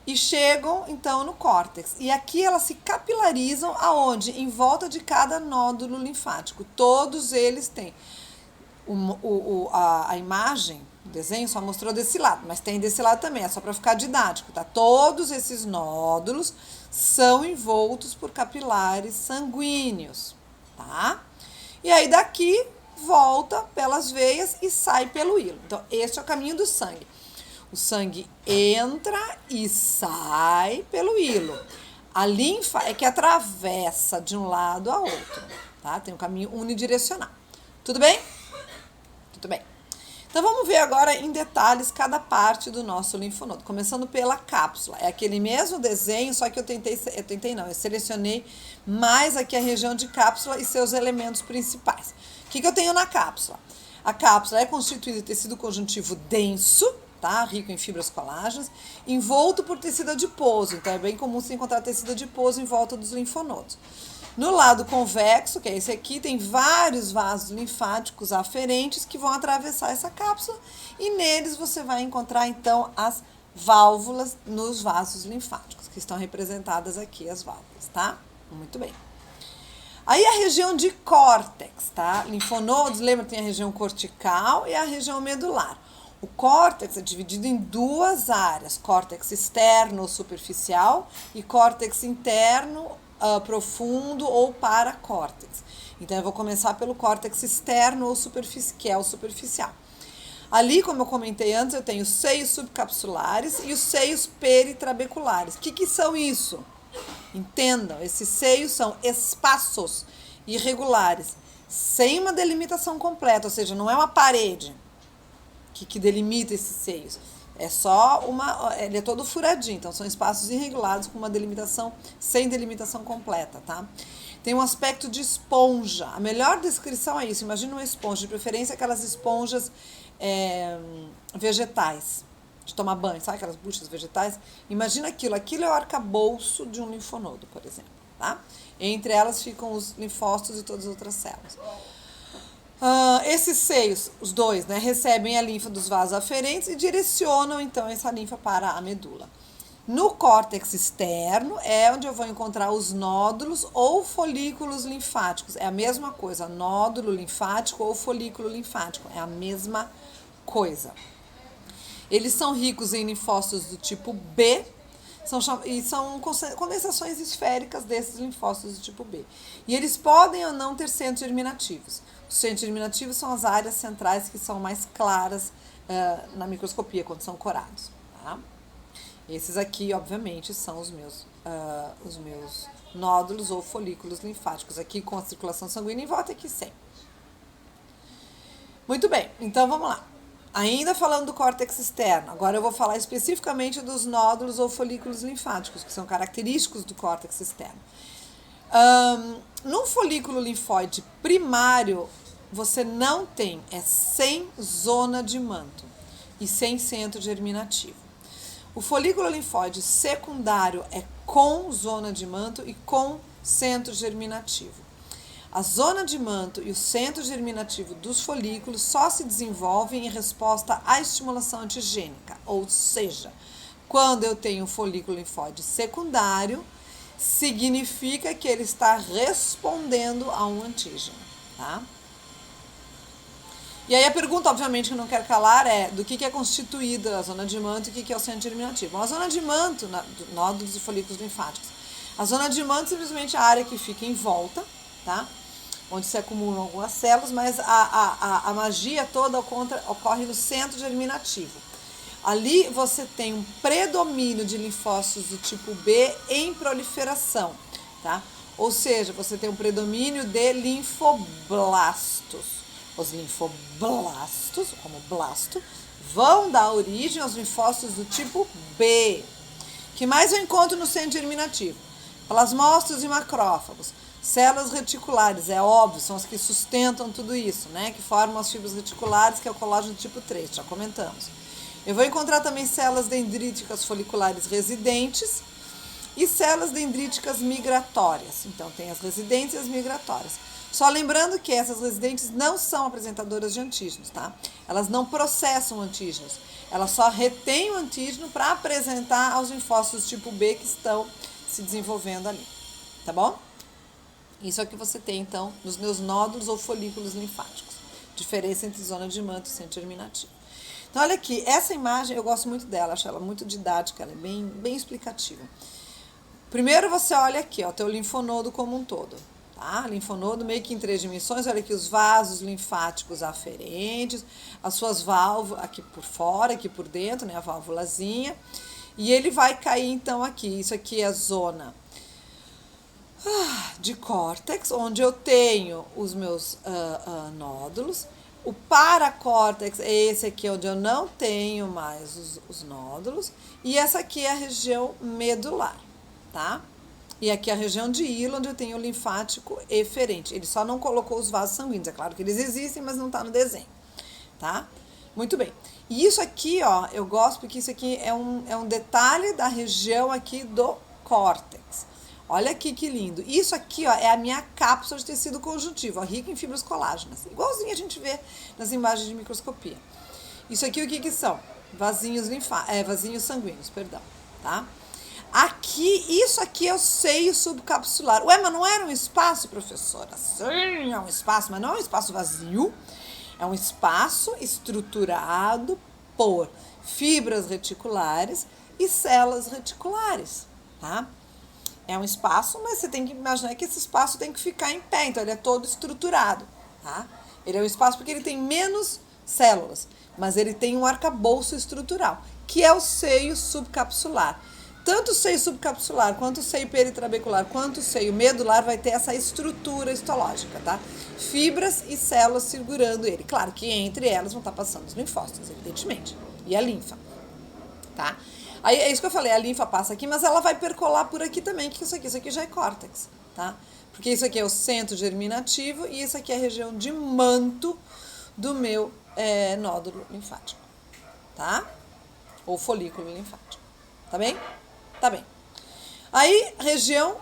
e chegam então no córtex. E aqui elas se capilarizam aonde? Em volta de cada nódulo linfático. Todos eles têm. A imagem, o desenho só mostrou desse lado, mas tem desse lado também, é só para ficar didático, tá? Todos esses nódulos são envoltos por capilares sanguíneos, tá? E aí daqui volta pelas veias e sai pelo hilo. Então, este é o caminho do sangue. O sangue entra e sai pelo hilo. A linfa é que atravessa de um lado a outro, tá? Tem um caminho unidirecional. Tudo bem? Tudo bem. Então, vamos ver agora em detalhes cada parte do nosso linfonodo. Começando pela cápsula. É aquele mesmo desenho, só que eu selecionei mais aqui a região de cápsula e seus elementos principais. O que eu tenho na cápsula? A cápsula é constituída de tecido conjuntivo denso, tá? Rico em fibras colágenas, envolto por tecido adiposo. Então, é bem comum se encontrar tecido adiposo em volta dos linfonodos. No lado convexo, que é esse aqui, tem vários vasos linfáticos aferentes que vão atravessar essa cápsula e neles você vai encontrar, então, as válvulas nos vasos linfáticos, que estão representadas aqui, as válvulas, tá? Muito bem. Aí a região de córtex, tá? Linfonodos, lembra, tem a região cortical e a região medular. O córtex é dividido em duas áreas, córtex externo ou superficial e córtex interno profundo ou paracórtex. Então, eu vou começar pelo córtex externo ou que é o superficial. Ali, como eu comentei antes, eu tenho os seios subcapsulares e os seios peritrabeculares. O que são isso? Entendam, esses seios são espaços irregulares, sem uma delimitação completa, ou seja, não é uma parede que delimita esses seios. É só ele é todo furadinho, então são espaços irregulares com uma delimitação, sem delimitação completa, tá? Tem um aspecto de esponja. A melhor descrição é isso. Imagina uma esponja, de preferência aquelas esponjas vegetais, de tomar banho, sabe aquelas buchas vegetais? Imagina aquilo é o arcabouço de um linfonodo, por exemplo, tá? Entre elas ficam os linfócitos e todas as outras células. Esses seios, os dois, né, recebem a linfa dos vasos aferentes e direcionam, então, essa linfa para a medula. No córtex externo é onde eu vou encontrar os nódulos ou folículos linfáticos. É a mesma coisa, nódulo linfático ou folículo linfático, é a mesma coisa. Eles são ricos em linfócitos do tipo B, são condensações esféricas desses linfócitos do tipo B. E eles podem ou não ter centros germinativos. Os centros germinativos são as áreas centrais que são mais claras na microscopia, quando são corados. Tá? Esses aqui, obviamente, são os meus nódulos ou folículos linfáticos. Aqui com a circulação sanguínea em volta, aqui sem. Muito bem, então vamos lá. Ainda falando do córtex externo, agora eu vou falar especificamente dos nódulos ou folículos linfáticos, que são característicos do córtex externo. Num folículo linfóide primário, você não tem, sem zona de manto e sem centro germinativo. O folículo linfóide secundário é com zona de manto e com centro germinativo. A zona de manto e o centro germinativo dos folículos só se desenvolvem em resposta à estimulação antigênica, ou seja, quando eu tenho um folículo linfóide secundário, significa que ele está respondendo a um antígeno, tá? E aí a pergunta, obviamente, que eu não quero calar é do que é constituída a zona de manto e o que é o centro germinativo. Bom, a zona de manto, nódulos e folículos linfáticos. A zona de manto é simplesmente a área que fica em volta, tá? Onde se acumulam algumas células, mas a magia toda ocorre no centro germinativo. Ali você tem um predomínio de linfócitos do tipo B em proliferação, tá? Ou seja, você tem um predomínio de linfoblastos. Os linfoblastos, como blasto, vão dar origem aos linfócitos do tipo B. Que mais eu encontro no centro germinativo? Plasmócitos e macrófagos. Células reticulares, é óbvio, são as que sustentam tudo isso, né? Que formam as fibras reticulares, que é o colágeno tipo 3, já comentamos. Eu vou encontrar também células dendríticas foliculares residentes e células dendríticas migratórias. Então, tem as residentes e as migratórias. Só lembrando que essas residentes não são apresentadoras de antígenos, tá? Elas não processam antígenos. Elas só retêm o antígeno para apresentar aos linfócitos tipo B que estão se desenvolvendo ali, tá bom? Isso é o que você tem, então, nos meus nódulos ou folículos linfáticos. Diferença entre zona de manto e centro germinativo. Então, olha aqui, essa imagem eu gosto muito dela, acho ela muito didática, ela é bem explicativa. Primeiro você olha aqui, ó, teu linfonodo como um todo, tá? Linfonodo meio que em 3 dimensões, olha aqui os vasos linfáticos aferentes, as suas válvulas aqui por fora, aqui por dentro, né, a válvulazinha. E ele vai cair então aqui, isso aqui é a zona de córtex, onde eu tenho os meus nódulos. O paracórtex é esse aqui, onde eu não tenho mais os nódulos. E essa aqui é a região medular, tá? E aqui é a região de hilo, onde eu tenho o linfático eferente. Ele só não colocou os vasos sanguíneos. É claro que eles existem, mas não tá no desenho, tá? Muito bem. E isso aqui, ó, eu gosto porque isso aqui é um detalhe da região aqui do córtex. Olha aqui que lindo. Isso aqui, ó, é a minha cápsula de tecido conjuntivo, ó, rica em fibras colágenas. Igualzinho a gente vê nas imagens de microscopia. Isso aqui o que são? Vasinhos sanguíneos, perdão, tá? Aqui, isso aqui é o seio subcapsular. Ué, mas não era um espaço, professora? Sim, é um espaço, mas não é um espaço vazio. É um espaço estruturado por fibras reticulares e células reticulares, tá? É um espaço, mas você tem que imaginar que esse espaço tem que ficar em pé, então ele é todo estruturado, tá? Ele é um espaço porque ele tem menos células, mas ele tem um arcabouço estrutural, que é o seio subcapsular. Tanto o seio subcapsular, quanto o seio peritrabecular, quanto o seio medular vai ter essa estrutura histológica, tá? Fibras e células segurando ele. Claro que entre elas vão estar passando os linfócitos, evidentemente, e a linfa, tá? Aí é isso que eu falei, a linfa passa aqui, mas ela vai percolar por aqui também, que isso aqui já é córtex, tá? Porque isso aqui é o centro germinativo e isso aqui é a região de manto do meu nódulo linfático, tá? Ou folículo linfático, tá bem? Tá bem. Aí, região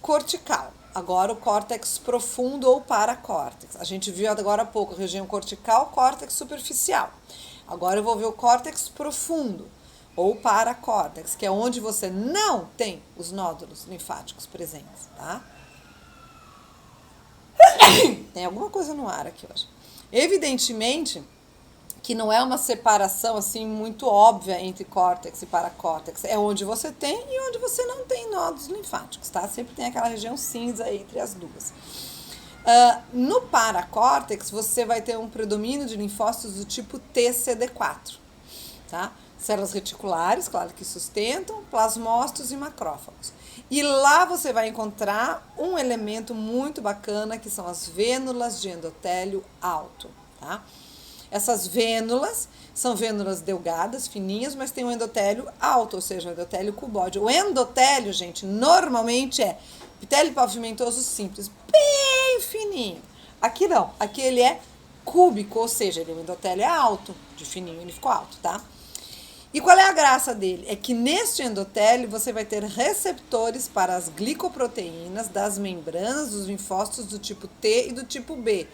cortical. Agora o córtex profundo ou paracórtex. A gente viu agora há pouco a região cortical, córtex superficial. Agora eu vou ver o córtex profundo ou paracórtex, que é onde você não tem os nódulos linfáticos presentes, tá? Tem alguma coisa no ar aqui hoje. Evidentemente que não é uma separação assim muito óbvia entre córtex e paracórtex. É onde você tem e onde você não tem nódulos linfáticos, tá? Sempre tem aquela região cinza entre as duas. No paracórtex, você vai ter um predomínio de linfócitos do tipo TCD4, tá? Células reticulares, claro que sustentam, plasmócitos e macrófagos. E lá você vai encontrar um elemento muito bacana, que são as vênulas de endotélio alto, tá? Essas vênulas são vênulas delgadas, fininhas, mas tem um endotélio alto, ou seja, o endotélio cubóide. O endotélio, gente, normalmente é epitélio pavimentoso simples, bem fininho. Aqui não, aqui ele é cúbico, ou seja, o endotélio é alto, de fininho ele ficou alto, tá? E qual é a graça dele? É que neste endotélio você vai ter receptores para as glicoproteínas das membranas dos linfócitos do tipo T e do tipo B.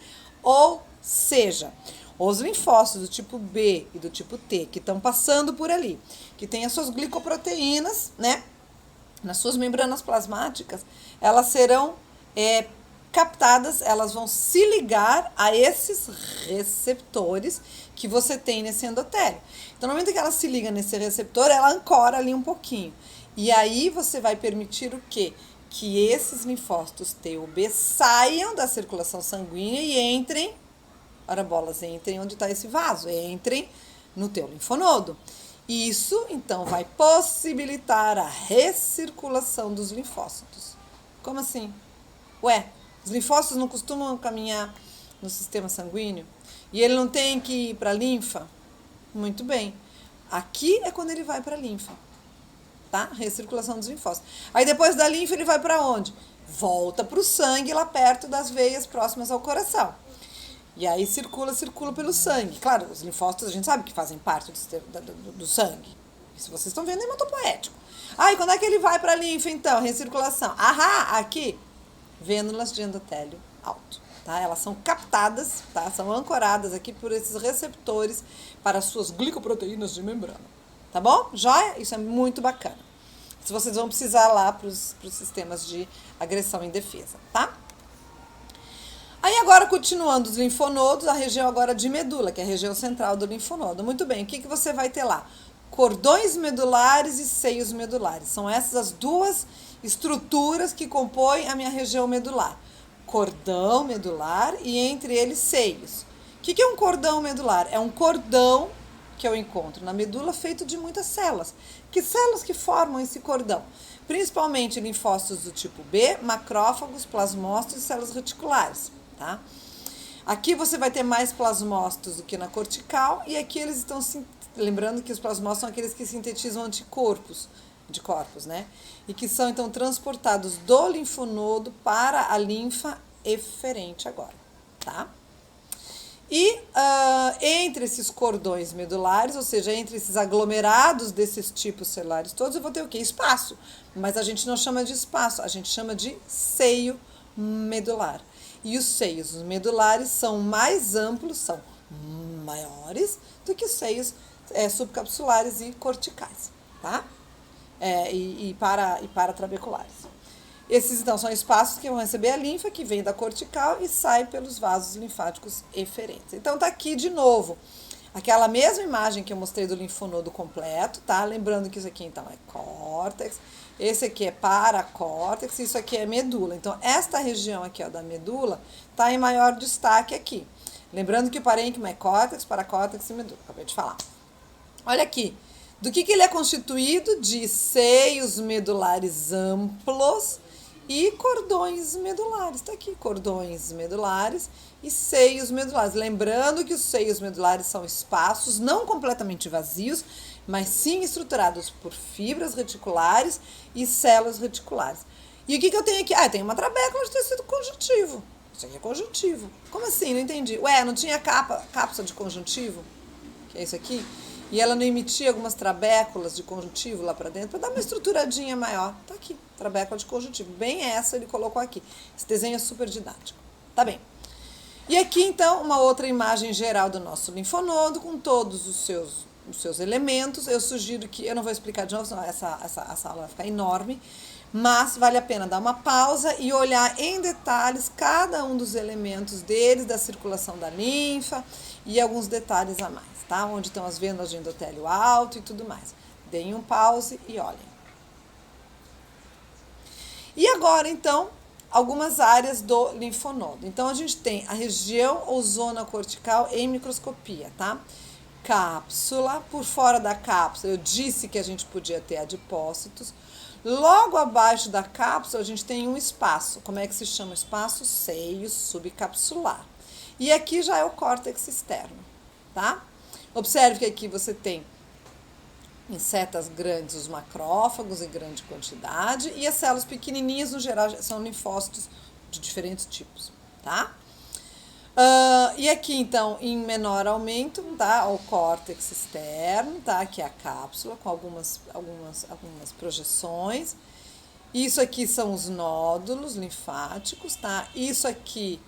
Ou seja, os linfócitos do tipo B e do tipo T que estão passando por ali, que tem as suas glicoproteínas, né? Nas suas membranas plasmáticas, elas serão captadas, elas vão se ligar a esses receptores que você tem nesse endotélio. Então, no momento que ela se liga nesse receptor, ela ancora ali um pouquinho. E aí você vai permitir o quê? Que esses linfócitos T ou B saiam da circulação sanguínea e entrem, ora bolas, entrem onde está esse vaso, entrem no teu linfonodo. Isso, então, vai possibilitar a recirculação dos linfócitos. Como assim? Ué, os linfócitos não costumam caminhar no sistema sanguíneo? E ele não tem que ir para a linfa? Muito bem. Aqui é quando ele vai para a linfa, tá? Recirculação dos linfócitos. Aí depois da linfa ele vai para onde? Volta para o sangue lá perto das veias próximas ao coração. E aí circula pelo sangue. Claro, os linfócitos a gente sabe que fazem parte do sangue. Isso vocês estão vendo em hematopoético. E quando é que ele vai para a linfa então? Recirculação. Aqui, vênulas de endotélio alto. Tá? Elas são captadas, tá? São ancoradas aqui por esses receptores para as suas glicoproteínas de membrana. Tá bom? Joia? Isso é muito bacana. Se vocês vão precisar lá para os sistemas de agressão e defesa, tá? Aí agora, continuando os linfonodos, a região agora de medula, que é a região central do linfonodo. Muito bem, o que você vai ter lá? Cordões medulares e seios medulares. São essas as duas estruturas que compõem a minha região medular. Cordão medular e entre eles seios. O que é um cordão medular? É um cordão que eu encontro na medula feito de muitas células. Que células que formam esse cordão? Principalmente linfócitos do tipo B, macrófagos, plasmócitos e células reticulares, tá? Aqui você vai ter mais plasmócitos do que na cortical e aqui eles estão, lembrando que os plasmócitos são aqueles que sintetizam anticorpos, né? E que são então transportados do linfonodo para a linfa eferente agora, tá? E entre esses cordões medulares, ou seja, entre esses aglomerados desses tipos celulares todos, eu vou ter o quê? Espaço. Mas a gente não chama de espaço, a gente chama de seio medular. E os seios medulares são mais amplos, são maiores do que os seios subcapsulares e corticais, tá? E paratrabeculares. Esses, então, são espaços que vão receber a linfa, que vem da cortical e sai pelos vasos linfáticos eferentes. Então, tá aqui de novo, aquela mesma imagem que eu mostrei do linfonodo completo, tá? Lembrando que isso aqui, então, é córtex, esse aqui é paracórtex, isso aqui é medula. Então, esta região aqui, ó, da medula, tá em maior destaque aqui. Lembrando que o parênquima é córtex, paracórtex e medula, acabei de falar. Olha aqui, do que ele é constituído? De seios medulares amplos e cordões medulares. Está aqui, cordões medulares e seios medulares. Lembrando que os seios medulares são espaços não completamente vazios, mas sim estruturados por fibras reticulares e células reticulares. E o que eu tenho aqui? Tem uma trabécula de tecido conjuntivo. Isso aqui é conjuntivo. Como assim? Não entendi. Não tinha cápsula de conjuntivo? Que é isso aqui? E ela não emitia algumas trabéculas de conjuntivo lá para dentro, para dar uma estruturadinha maior. Tá aqui, trabécula de conjuntivo. Bem essa ele colocou aqui. Esse desenho é super didático. Tá bem. E aqui, então, uma outra imagem geral do nosso linfonodo, com todos os seus elementos. Eu sugiro que, eu não vou explicar de novo, senão essa aula vai ficar enorme, mas vale a pena dar uma pausa e olhar em detalhes cada um dos elementos deles, da circulação da linfa e alguns detalhes a mais. Tá? Onde estão as vênulas de endotélio alto e tudo mais. Deem um pause e olhem. E agora, então, algumas áreas do linfonodo. Então, a gente tem a região ou zona cortical em microscopia, tá? Cápsula, por fora da cápsula, eu disse que a gente podia ter adipócitos. Logo abaixo da cápsula, a gente tem um espaço. Como é que se chama o espaço? Seio subcapsular. E aqui já é o córtex externo, tá? Observe que aqui você tem em setas grandes os macrófagos em grande quantidade e as células pequenininhas, no geral, são linfócitos de diferentes tipos, tá? E aqui, então, em menor aumento, tá? O córtex externo, tá? Que é a cápsula com algumas projeções. Isso aqui são os nódulos linfáticos, tá? Isso aqui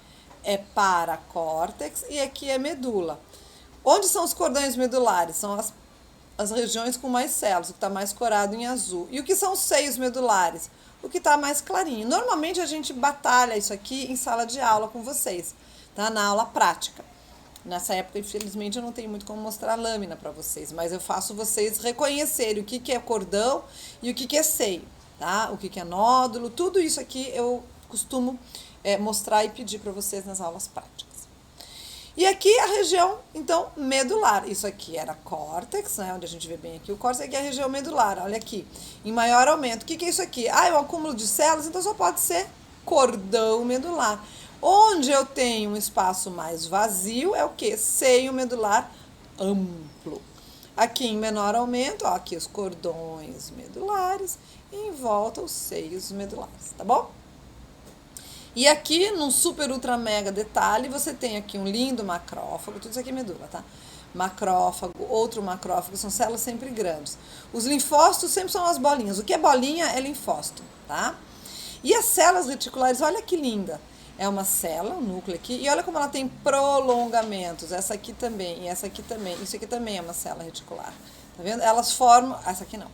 é paracórtex e aqui é medula. Onde são os cordões medulares? São as regiões com mais células, o que está mais corado em azul. E o que são os seios medulares? O que está mais clarinho. Normalmente a gente batalha isso aqui em sala de aula com vocês, tá? Na aula prática. Nessa época, infelizmente, eu não tenho muito como mostrar a lâmina para vocês, mas eu faço vocês reconhecerem o que é cordão e o que é seio, tá? O que é nódulo, tudo isso aqui eu costumo mostrar e pedir para vocês nas aulas práticas. E aqui a região, então, medular. Isso aqui era córtex, né? Onde a gente vê bem aqui o córtex, aqui é a região medular, olha aqui. Em maior aumento. O que é isso aqui? É um acúmulo de células, então só pode ser cordão medular. Onde eu tenho um espaço mais vazio é o quê? Seio medular amplo. Aqui em menor aumento, ó, aqui os cordões medulares e em volta os seios medulares, tá bom? E aqui, num super ultra mega detalhe, você tem aqui um lindo macrófago, tudo isso aqui é medula, tá? Macrófago, outro macrófago, são células sempre grandes. Os linfócitos sempre são as bolinhas. O que é bolinha é linfócito, tá? E as células reticulares, olha que linda. É uma célula, um núcleo aqui, e olha como ela tem prolongamentos. Essa aqui também, e essa aqui também. Isso aqui também é uma célula reticular. Tá vendo? Elas formam. Essa aqui não.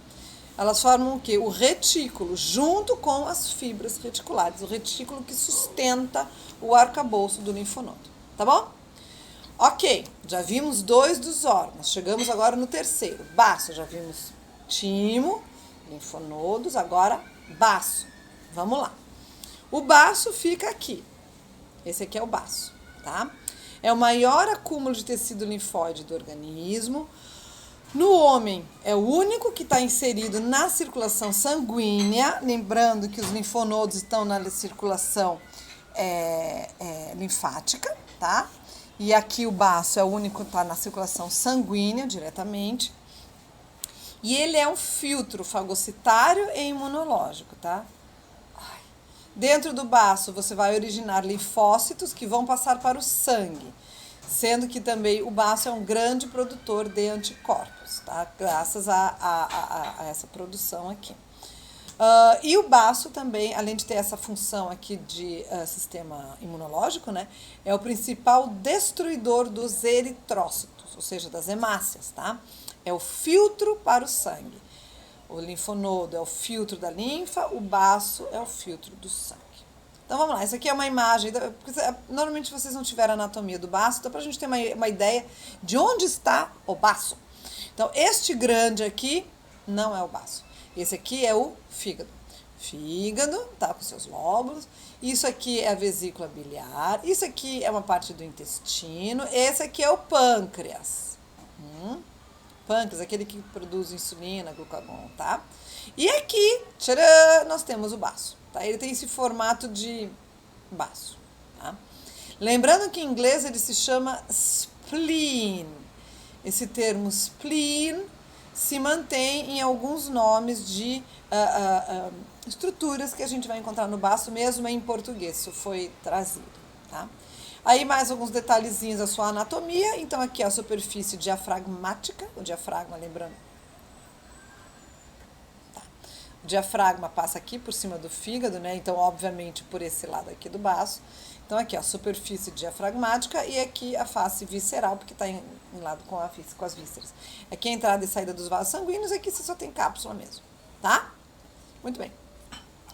Elas formam o quê? O retículo, junto com as fibras reticulares. O retículo que sustenta o arcabouço do linfonodo. Tá bom? Ok, já vimos 2 dos órgãos. Chegamos agora no terceiro. Baço, já vimos timo, linfonodos, agora baço. Vamos lá. O baço fica aqui. Esse aqui é o baço, tá? É o maior acúmulo de tecido linfóide do organismo. No homem, é o único que está inserido na circulação sanguínea. Lembrando que os linfonodos estão na circulação linfática, tá? E aqui o baço é o único que está na circulação sanguínea diretamente. E ele é um filtro fagocitário e imunológico, tá? Dentro do baço, você vai originar linfócitos que vão passar para o sangue, sendo que também o baço é um grande produtor de anticorpos, tá? Graças a essa produção aqui. E o baço também, além de ter essa função aqui de sistema imunológico, né, é o principal destruidor dos eritrócitos, ou seja, das hemácias, tá? É o filtro para o sangue. O linfonodo é o filtro da linfa, o baço é o filtro do sangue. Então vamos lá, isso aqui é uma imagem, porque normalmente vocês não tiveram anatomia do baço, então para a gente ter uma ideia de onde está o baço. Então este grande aqui não é o baço, esse aqui é o fígado. Fígado, tá, com seus lóbulos, isso aqui é a vesícula biliar, isso aqui é uma parte do intestino, esse aqui é o pâncreas. Pâncreas, aquele que produz insulina, glucagon, tá? E aqui, tcharam, nós temos o baço, tá? Ele tem esse formato de baço, tá? Lembrando que em inglês ele se chama spleen. Esse termo spleen se mantém em alguns nomes de estruturas que a gente vai encontrar no baço, mesmo em português, isso foi trazido, tá? Aí mais alguns detalhezinhos da sua anatomia. Então aqui a superfície diafragmática, o diafragma, lembrando. Tá. O diafragma passa aqui por cima do fígado, né? Então, obviamente, por esse lado aqui do baço. Então aqui, ó, a superfície diafragmática e aqui a face visceral, porque está em lado com as vísceras. Aqui a entrada e saída dos vasos sanguíneos, aqui você só tem cápsula mesmo, tá? Muito bem.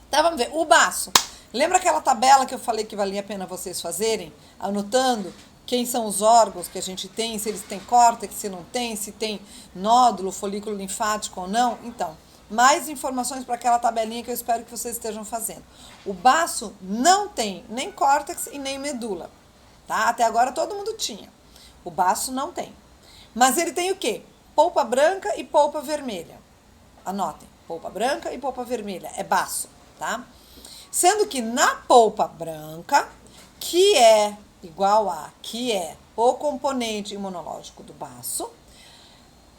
Então vamos ver, o baço. Lembra aquela tabela que eu falei que valia a pena vocês fazerem? Anotando quem são os órgãos que a gente tem, se eles têm córtex, se não tem, se tem nódulo, folículo linfático ou não? Então, mais informações para aquela tabelinha que eu espero que vocês estejam fazendo. O baço não tem nem córtex e nem medula, tá? Até agora todo mundo tinha. O baço não tem. Mas ele tem o quê? Polpa branca e polpa vermelha. Anotem, polpa branca e polpa vermelha, é baço, tá? Sendo que na polpa branca, que é igual a, que é o componente imunológico do baço,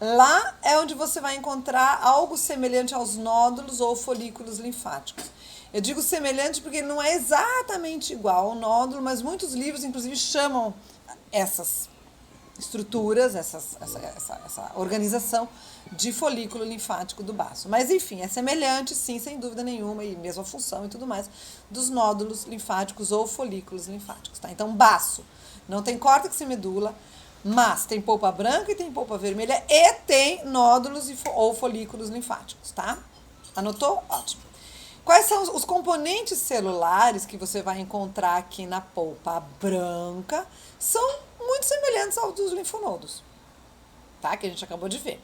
lá é onde você vai encontrar algo semelhante aos nódulos ou folículos linfáticos. Eu digo semelhante porque ele não é exatamente igual ao nódulo, mas muitos livros, inclusive, chamam essas estruturas, essa organização de folículo linfático do baço. Mas, enfim, é semelhante, sim, sem dúvida nenhuma, e mesma função e tudo mais, dos nódulos linfáticos ou folículos linfáticos, tá? Então, baço não tem córtex e medula, mas tem polpa branca e tem polpa vermelha e tem nódulos ou folículos linfáticos, tá? Anotou? Ótimo. Quais são os componentes celulares que você vai encontrar aqui na polpa branca? São muito semelhantes aos dos linfonodos, tá? Que a gente acabou de ver.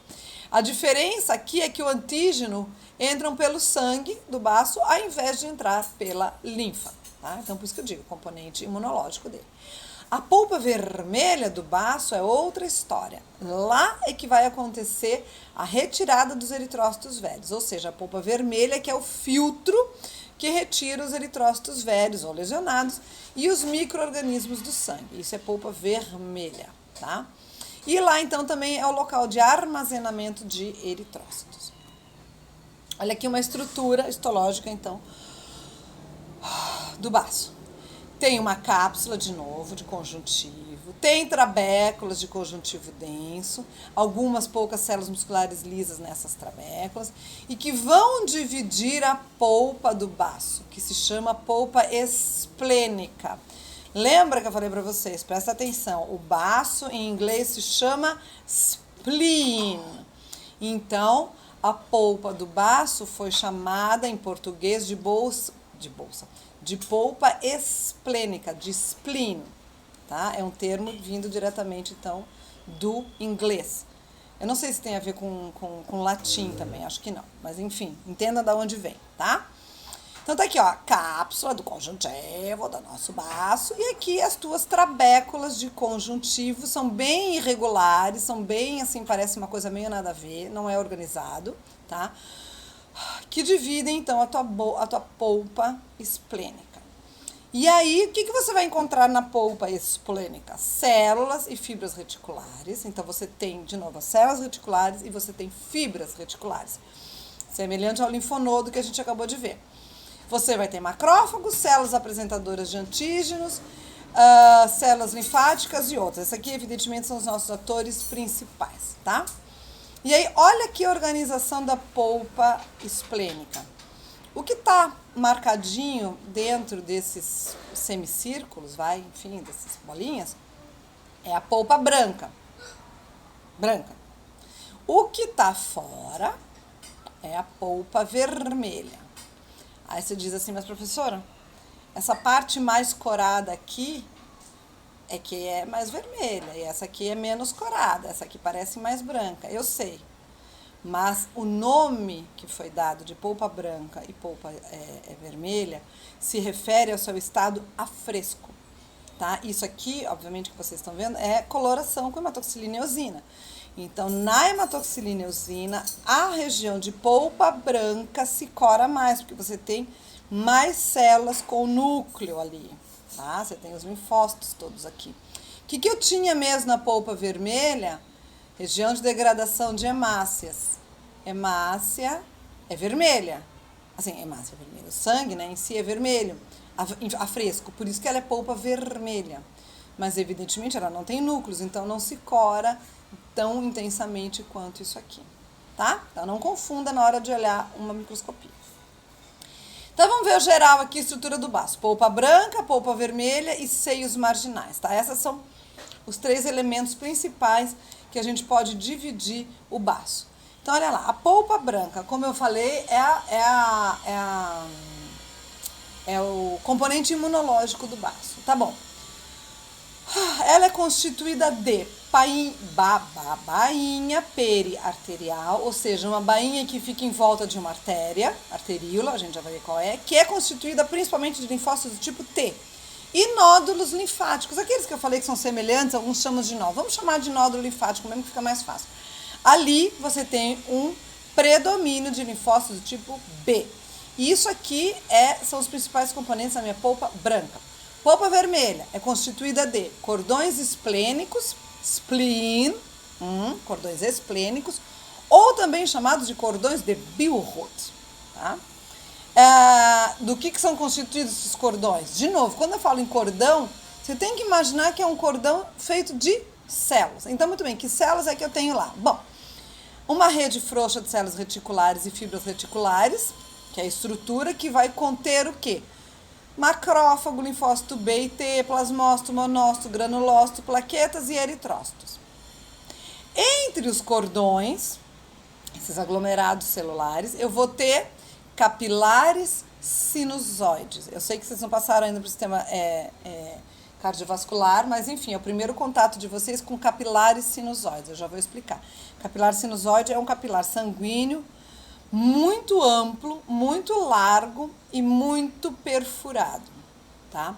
A diferença aqui é que o antígeno entram pelo sangue do baço ao invés de entrar pela linfa, tá? Então, por isso que eu digo, componente imunológico dele. A polpa vermelha do baço é outra história. Lá é que vai acontecer a retirada dos eritrócitos velhos, ou seja, a polpa vermelha que é o filtro que retira os eritrócitos velhos ou lesionados e os micro-organismos do sangue. Isso é polpa vermelha, tá? E lá, então, também é o local de armazenamento de eritrócitos. Olha aqui uma estrutura histológica, então, do baço. Tem uma cápsula, de novo, de conjuntivo. Tem trabéculas de conjuntivo denso. Algumas poucas células musculares lisas nessas trabéculas. E que vão dividir a polpa do baço, que se chama polpa esplênica. Lembra que eu falei para vocês? Presta atenção. O baço, em inglês, se chama spleen. Então, a polpa do baço foi chamada, em português, de polpa esplênica, de spleen, tá? É um termo vindo diretamente, então, do inglês. Eu não sei se tem a ver com latim também, acho que não. Mas, enfim, entenda de onde vem, tá? Então, tá aqui, ó, a cápsula do conjuntivo, do nosso baço. E aqui as tuas trabéculas de conjuntivo são bem irregulares, são bem, assim, parece uma coisa meio nada a ver, não é organizado, tá? Que dividem, então, a tua polpa esplênica. E aí, o que você vai encontrar na polpa esplênica? Células e fibras reticulares. Então, você tem, de novo, as células reticulares e você tem fibras reticulares. Semelhante ao linfonodo que a gente acabou de ver. Você vai ter macrófagos, células apresentadoras de antígenos, células linfáticas e outras. Essas aqui, evidentemente, são os nossos atores principais, tá? E aí, olha que organização da polpa esplênica. O que está marcadinho dentro desses semicírculos, enfim, dessas bolinhas, é a polpa branca. O que está fora é a polpa vermelha. Aí você diz assim, mas professora, essa parte mais corada aqui é que é mais vermelha, e essa aqui é menos corada, essa aqui parece mais branca, eu sei. Mas o nome que foi dado de polpa branca e polpa vermelha se refere ao seu estado a fresco, tá? Isso aqui, obviamente, que vocês estão vendo, é coloração com hematoxilina e eosina. Então, na hematoxilina e eosina, a região de polpa branca se cora mais, porque você tem mais células com núcleo ali, tá? Você tem os linfócitos todos aqui. O que eu tinha mesmo na polpa vermelha? Região de degradação de hemácias. Hemácia é vermelha. Assim, hemácia é vermelha. O sangue, né, em si é vermelho, a fresco. Por isso que ela é polpa vermelha. Mas, evidentemente, ela não tem núcleos, então não se cora tão intensamente quanto isso aqui, tá? Então, não confunda na hora de olhar uma microscopia. Então, vamos ver o geral aqui, estrutura do baço. Polpa branca, polpa vermelha e seios marginais, tá? Esses são os 3 elementos principais que a gente pode dividir o baço. Então, olha lá, a polpa branca, como eu falei, é o componente imunológico do baço, tá bom? Ela é constituída de bainha periarterial, ou seja, uma bainha que fica em volta de uma arteríola, a gente já vai ver qual é, que é constituída principalmente de linfócitos do tipo T. E nódulos linfáticos, aqueles que eu falei que são semelhantes, alguns chamam de nódulo. Vamos chamar de nódulo linfático mesmo, que fica mais fácil. Ali você tem um predomínio de linfócitos do tipo B. E isso aqui são os principais componentes da minha polpa branca. Polpa vermelha é constituída de cordões esplênicos, spleen, cordões esplênicos, ou também chamados de cordões de Billroth, tá? Do que são constituídos esses cordões? De novo, quando eu falo em cordão, você tem que imaginar que é um cordão feito de células. Então, muito bem, que células é que eu tenho lá? Bom, uma rede frouxa de células reticulares e fibras reticulares, que é a estrutura que vai conter o quê? Macrófago, linfócito B e T, plasmócito, monócito, granulócito, plaquetas e eritrócitos. Entre os cordões, esses aglomerados celulares, eu vou ter capilares sinusoides. Eu sei que vocês não passaram ainda para o sistema cardiovascular, mas enfim, é o primeiro contato de vocês com capilares sinusoides. Eu já vou explicar. Capilar sinusoide é um capilar sanguíneo muito amplo, muito largo e muito perfurado, tá?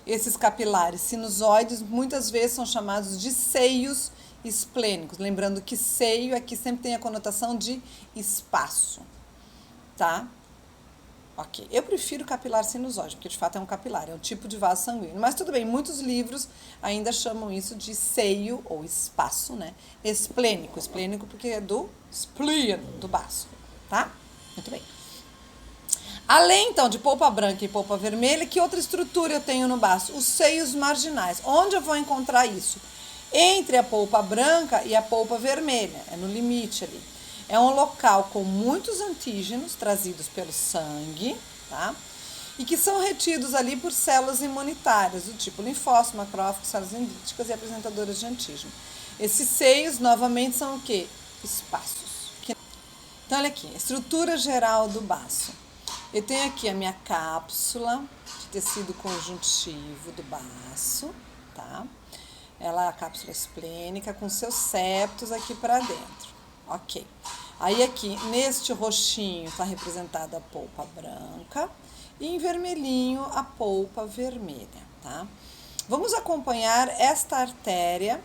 Esses capilares sinusoides muitas vezes são chamados de seios esplênicos. Lembrando que seio aqui sempre tem a conotação de espaço, tá? Ok, eu prefiro capilar sinusóide, porque de fato é um capilar, é um tipo de vaso sanguíneo. Mas tudo bem, muitos livros ainda chamam isso de seio ou espaço, né? Esplênico, esplênico porque é do spleen, do baço, tá? Muito bem. Além, então, de polpa branca e polpa vermelha, que outra estrutura eu tenho no baço? Os seios marginais. Onde eu vou encontrar isso? Entre a polpa branca e a polpa vermelha, é no limite ali. É um local com muitos antígenos trazidos pelo sangue, tá? E que são retidos ali por células imunitárias, do tipo linfócitos, macrófagos, células dendríticas e apresentadoras de antígeno. Esses seios, novamente, são o quê? Espaços. Então, olha aqui, estrutura geral do baço. Eu tenho aqui a minha cápsula de tecido conjuntivo do baço, tá? Ela é a cápsula esplênica com seus septos aqui para dentro. Ok. Aí aqui, neste roxinho, está representada a polpa branca e em vermelhinho a polpa vermelha, tá? Vamos acompanhar esta artéria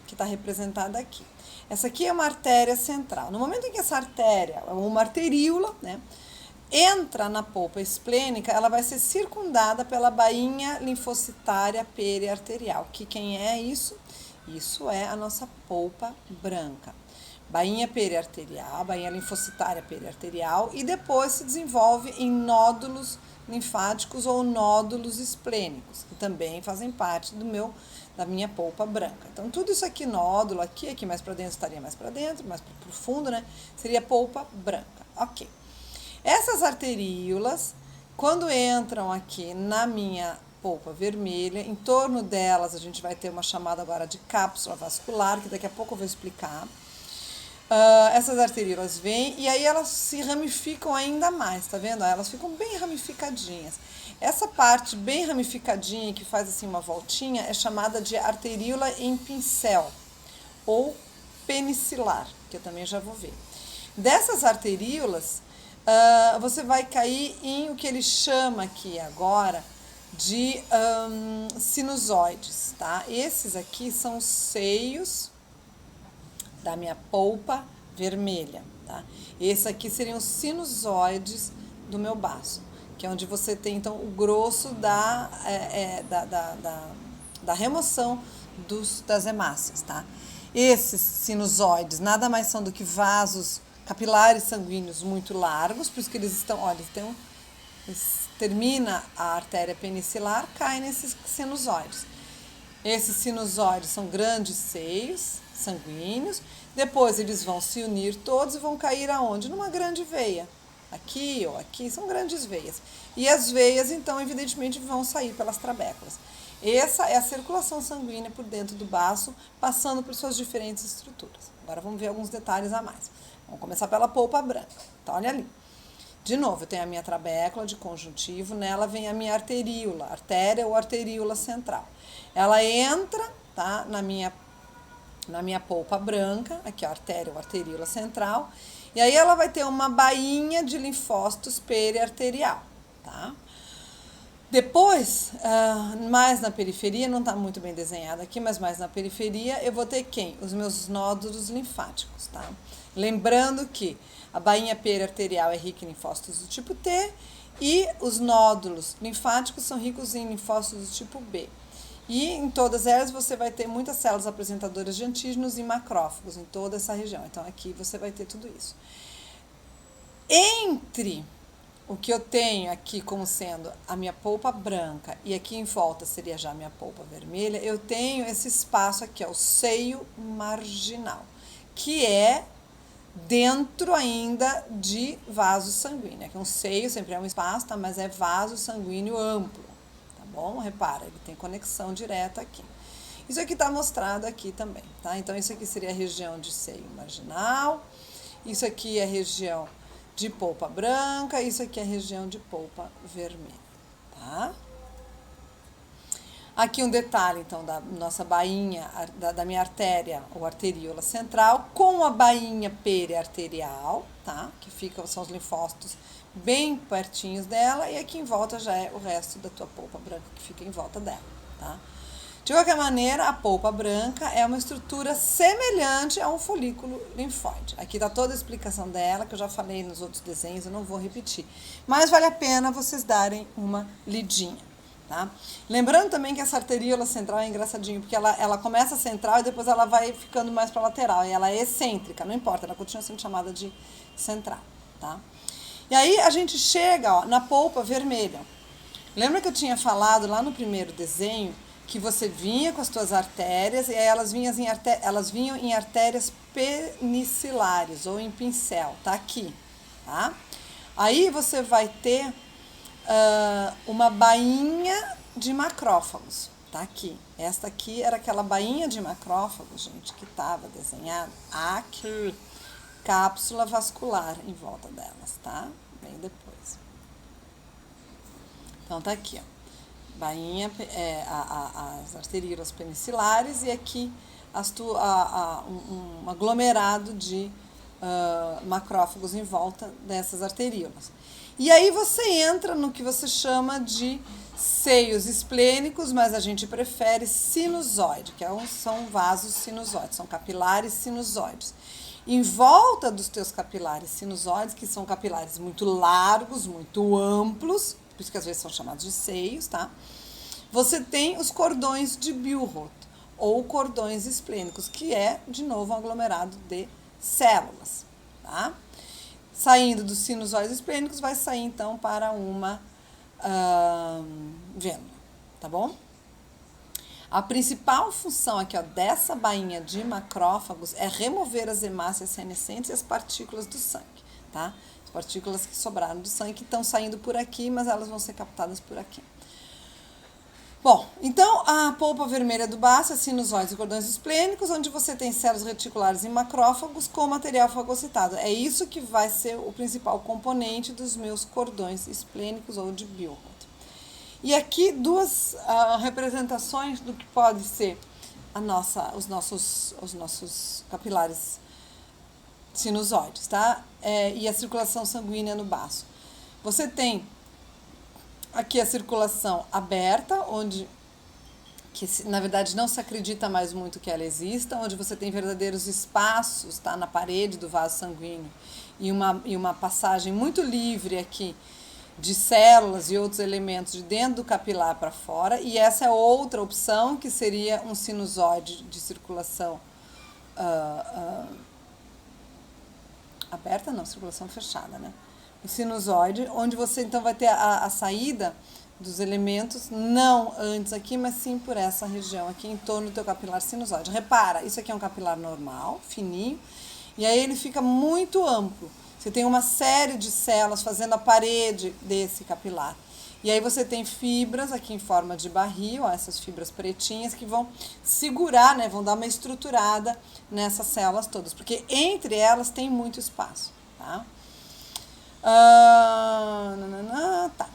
que está representada aqui. Essa aqui é uma artéria central. No momento em que essa artéria, uma arteríola, né, entra na polpa esplênica, ela vai ser circundada pela bainha linfocitária periarterial. Que quem é isso? Isso é a nossa polpa branca. Bainha periarterial, bainha linfocitária periarterial, e depois se desenvolve em nódulos linfáticos ou nódulos esplênicos, que também fazem parte da minha polpa branca. Então, tudo isso aqui, nódulo, aqui mais para dentro estaria mais para dentro, mais para o fundo, né? Seria polpa branca. Ok. Essas arteríolas, quando entram aqui na minha polpa vermelha, em torno delas a gente vai ter uma chamada agora de cápsula vascular, que daqui a pouco eu vou explicar. Essas arteríolas vêm e aí elas se ramificam ainda mais, tá vendo? Elas ficam bem ramificadinhas. Essa parte bem ramificadinha, que faz assim uma voltinha, é chamada de arteríola em pincel ou penicilar, que eu também já vou ver. Dessas arteríolas, você vai cair em o que ele chama aqui agora de sinusoides, tá? Esses aqui são os seios da minha polpa vermelha, tá? Esses aqui seriam os sinusoides do meu baço, que é onde você tem, então, o grosso da remoção das hemácias, tá? Esses sinusoides nada mais são do que vasos capilares sanguíneos muito largos, por isso que eles estão, olha, termina a artéria penicilar, cai nesses sinusoides. Esses sinusoides são grandes seios sanguíneos, depois eles vão se unir todos e vão cair aonde? Numa grande veia. Aqui ou aqui, são grandes veias. E as veias, então, evidentemente, vão sair pelas trabéculas. Essa é a circulação sanguínea por dentro do baço, passando por suas diferentes estruturas. Agora vamos ver alguns detalhes a mais. Vamos começar pela polpa branca. Então, olha ali. De novo, eu tenho a minha trabécula de conjuntivo, nela vem a minha arteríola, artéria ou arteríola central. Ela entra, tá, na minha polpa branca, aqui a artéria ou arteríola central, e aí ela vai ter uma bainha de linfócitos periarterial, tá? Depois, mais na periferia, não está muito bem desenhado aqui, mas mais na periferia, eu vou ter quem? Os meus nódulos linfáticos, tá? Lembrando que a bainha periarterial é rica em linfócitos do tipo T e os nódulos linfáticos são ricos em linfócitos do tipo B. E em todas elas você vai ter muitas células apresentadoras de antígenos e macrófagos em toda essa região. Então aqui você vai ter tudo isso. Entre o que eu tenho aqui como sendo a minha polpa branca e aqui em volta seria já a minha polpa vermelha, eu tenho esse espaço aqui, ó, o seio marginal, que é dentro ainda de vaso sanguíneo. Aqui um seio sempre é um espaço, tá? Mas é vaso sanguíneo amplo, tá bom? Repara, ele tem conexão direta aqui. Isso aqui está mostrado aqui também, tá? Então, isso aqui seria a região de seio marginal, isso aqui é a região de polpa branca, isso aqui é a região de polpa vermelha, tá? Aqui um detalhe, então, da nossa bainha, da minha artéria ou arteríola central, com a bainha periarterial, tá? Que são os linfócitos bem pertinhos dela, e aqui em volta já é o resto da tua polpa branca que fica em volta dela, tá? De qualquer maneira, a polpa branca é uma estrutura semelhante a um folículo linfóide. Aqui está toda a explicação dela, que eu já falei nos outros desenhos, eu não vou repetir. Mas vale a pena vocês darem uma lidinha, tá? Lembrando também que essa arteríola central é engraçadinho, porque ela começa central e depois ela vai ficando mais para lateral. E ela é excêntrica, não importa, ela continua sendo chamada de central, tá? E aí a gente chega, ó, na polpa vermelha. Lembra que eu tinha falado lá no primeiro desenho que você vinha com as tuas artérias e aí elas vinham em artérias penicilares ou em pincel, tá aqui, tá? Aí você vai ter uma bainha de macrófagos, tá aqui. Esta aqui era aquela bainha de macrófagos, gente, que estava desenhada aqui. Cápsula vascular em volta delas, tá? Bem depois. Então tá aqui, ó. Bainha, as arteríolas penicilares e aqui um aglomerado de macrófagos em volta dessas arteríolas. E aí você entra no que você chama de seios esplênicos, mas a gente prefere sinusoide, que são vasos sinusoides, são capilares sinusoides. Em volta dos teus capilares sinusoides, que são capilares muito largos, muito amplos, por isso que às vezes são chamados de seios, tá? Você tem os cordões de Billroth, ou cordões esplênicos, que é, de novo, um aglomerado de células, tá? Saindo dos sinusoides esplênicos, vai sair, então, para uma vênula, tá bom? A principal função aqui, ó, dessa bainha de macrófagos é remover as hemácias senescentes e as partículas do sangue, tá? As partículas que sobraram do sangue que estão saindo por aqui, mas elas vão ser captadas por aqui. Bom, então a polpa vermelha do baço é sinusoides e cordões esplênicos, onde você tem células reticulares e macrófagos com material fagocitado. É isso que vai ser o principal componente dos meus cordões esplênicos ou de Billroth. E aqui duas representações do que pode ser os nossos capilares sinusoides, tá? E a circulação sanguínea no baço. Você tem aqui a circulação aberta, que na verdade não se acredita mais muito que ela exista, onde você tem verdadeiros espaços, tá, na parede do vaso sanguíneo e uma passagem muito livre aqui de células e outros elementos de dentro do capilar para fora, e essa é outra opção, que seria um sinusoide de circulação aberta, não, circulação fechada, né? Um sinusoide, onde você então vai ter a saída dos elementos, não antes aqui, mas sim por essa região aqui, em torno do teu capilar sinusoide. Repara, isso aqui é um capilar normal, fininho, e aí ele fica muito amplo. Você tem uma série de células fazendo a parede desse capilar. E aí você tem fibras aqui em forma de barril, ó, essas fibras pretinhas que vão segurar, né, vão dar uma estruturada nessas células todas, porque entre elas tem muito espaço, tá? Tá.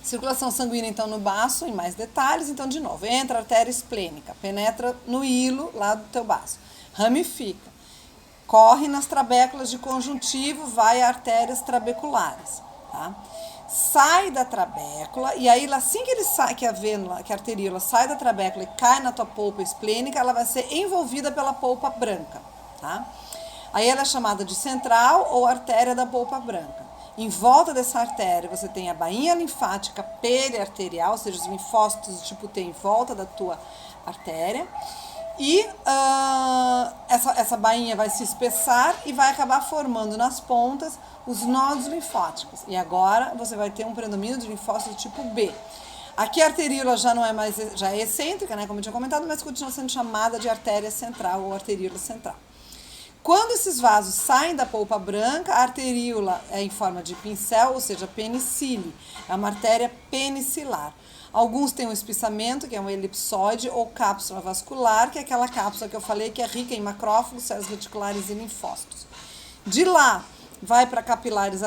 Circulação sanguínea, então, no baço, em mais detalhes. Então, de novo, entra a artéria esplênica, penetra no hilo lá do teu baço, ramifica, corre nas trabéculas de conjuntivo, vai a artérias trabeculares, tá? Sai da trabécula, e aí assim que ele sai, que a arteríola sai da trabécula e cai na tua polpa esplênica, ela vai ser envolvida pela polpa branca, tá? Aí ela é chamada de central ou artéria da polpa branca. Em volta dessa artéria você tem a bainha linfática periarterial, ou seja, os linfócitos tipo T em volta da tua artéria. E essa bainha vai se espessar e vai acabar formando nas pontas os nódulos linfáticos. E agora você vai ter um predomínio de linfócito tipo B. Aqui a arteríola já é excêntrica, né, como eu tinha comentado, mas continua sendo chamada de artéria central ou arteríola central. Quando esses vasos saem da polpa branca, a arteríola é em forma de pincel, ou seja, penicile. É uma artéria penicilar. Alguns têm um espessamento, que é um elipsoide, ou cápsula vascular, que é aquela cápsula que eu falei que é rica em macrófagos, células reticulares e linfócitos. De lá, vai para capilares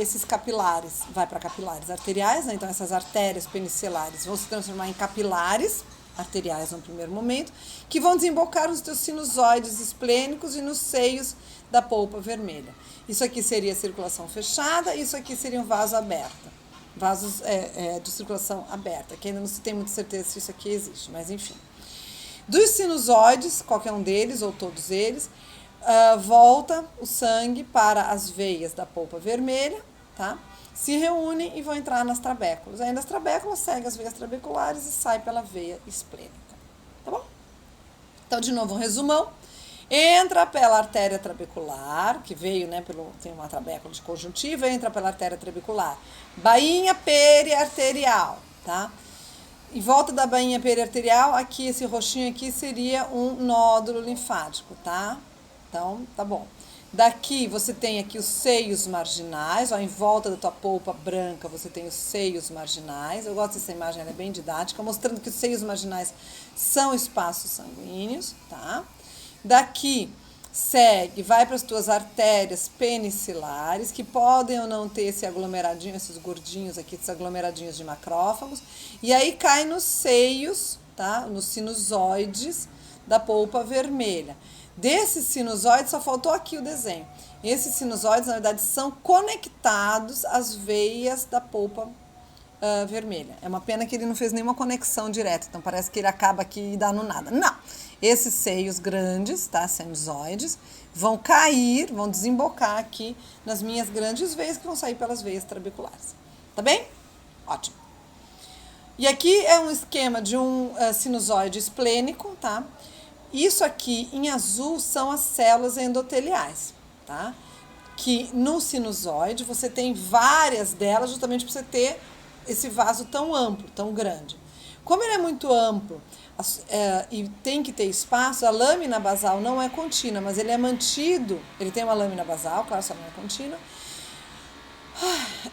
esses capilares vai para capilares arteriais, né? Então essas artérias penicilares vão se transformar em capilares arteriais no primeiro momento, que vão desembocar nos teus sinusoides esplênicos e nos seios da polpa vermelha. Isso aqui seria circulação fechada, isso aqui seria um vaso aberto, vasos de circulação aberta, que ainda não se tem muita certeza se isso aqui existe, mas enfim. Dos sinusoides, qualquer um deles ou todos eles, volta o sangue para as veias da polpa vermelha, tá? Se reúnem e vão entrar nas trabéculas. Aí nas trabéculas segue as veias trabeculares e sai pela veia esplênica, tá bom? Então, de novo, um resumão. Entra pela artéria trabecular, que veio, né, tem uma trabécula de conjuntiva, entra pela artéria trabecular. Bainha periarterial, tá? Em volta da bainha periarterial, aqui, esse roxinho aqui seria um nódulo linfático, tá? Então, tá bom. Daqui você tem aqui os seios marginais, ó, em volta da tua polpa branca você tem os seios marginais. Eu gosto dessa imagem, ela é bem didática, mostrando que os seios marginais são espaços sanguíneos, tá? Daqui segue, vai para as tuas artérias penicilares, que podem ou não ter esse aglomeradinho, esses gordinhos aqui, esses aglomeradinhos de macrófagos, e aí cai nos seios, tá? Nos sinusoides da polpa vermelha. Desses sinusoides, só faltou aqui o desenho. Esses sinusoides, na verdade, são conectados às veias da polpa vermelha. É uma pena que ele não fez nenhuma conexão direta, então parece que ele acaba aqui e dá no nada. Não! Esses seios grandes, tá? Sinusoides, vão cair, vão desembocar aqui nas minhas grandes veias, que vão sair pelas veias trabeculares. Tá bem? Ótimo. E aqui é um esquema de um sinusoide esplênico, tá? Isso aqui em azul são as células endoteliais, tá? Que no sinusoide você tem várias delas, justamente para você ter esse vaso tão amplo, tão grande. Como ele é muito amplo e tem que ter espaço, a lâmina basal não é contínua, mas ele é mantido, ele tem uma lâmina basal, claro, só não é contínua.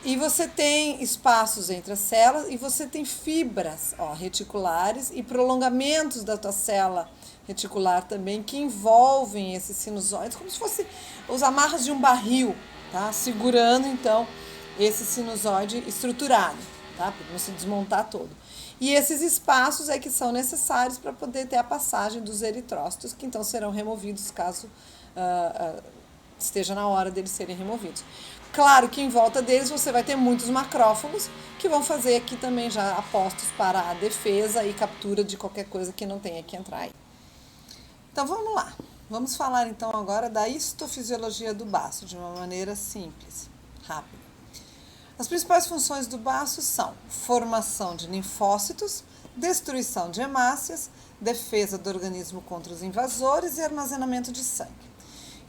E você tem espaços entre as células e você tem fibras, ó, reticulares e prolongamentos da tua célula reticular também, que envolvem esses sinusoides, como se fosse os amarras de um barril, tá? Segurando, então, esse sinusoide estruturado, tá? Para não se desmontar todo. E esses espaços é que são necessários para poder ter a passagem dos eritrócitos, que então serão removidos caso esteja na hora deles serem removidos. Claro que em volta deles você vai ter muitos macrófagos que vão fazer aqui também já apostos para a defesa e captura de qualquer coisa que não tenha que entrar aí. Então vamos lá. Vamos falar então agora da histofisiologia do baço de uma maneira simples, rápida. As principais funções do baço são formação de linfócitos, destruição de hemácias, defesa do organismo contra os invasores e armazenamento de sangue.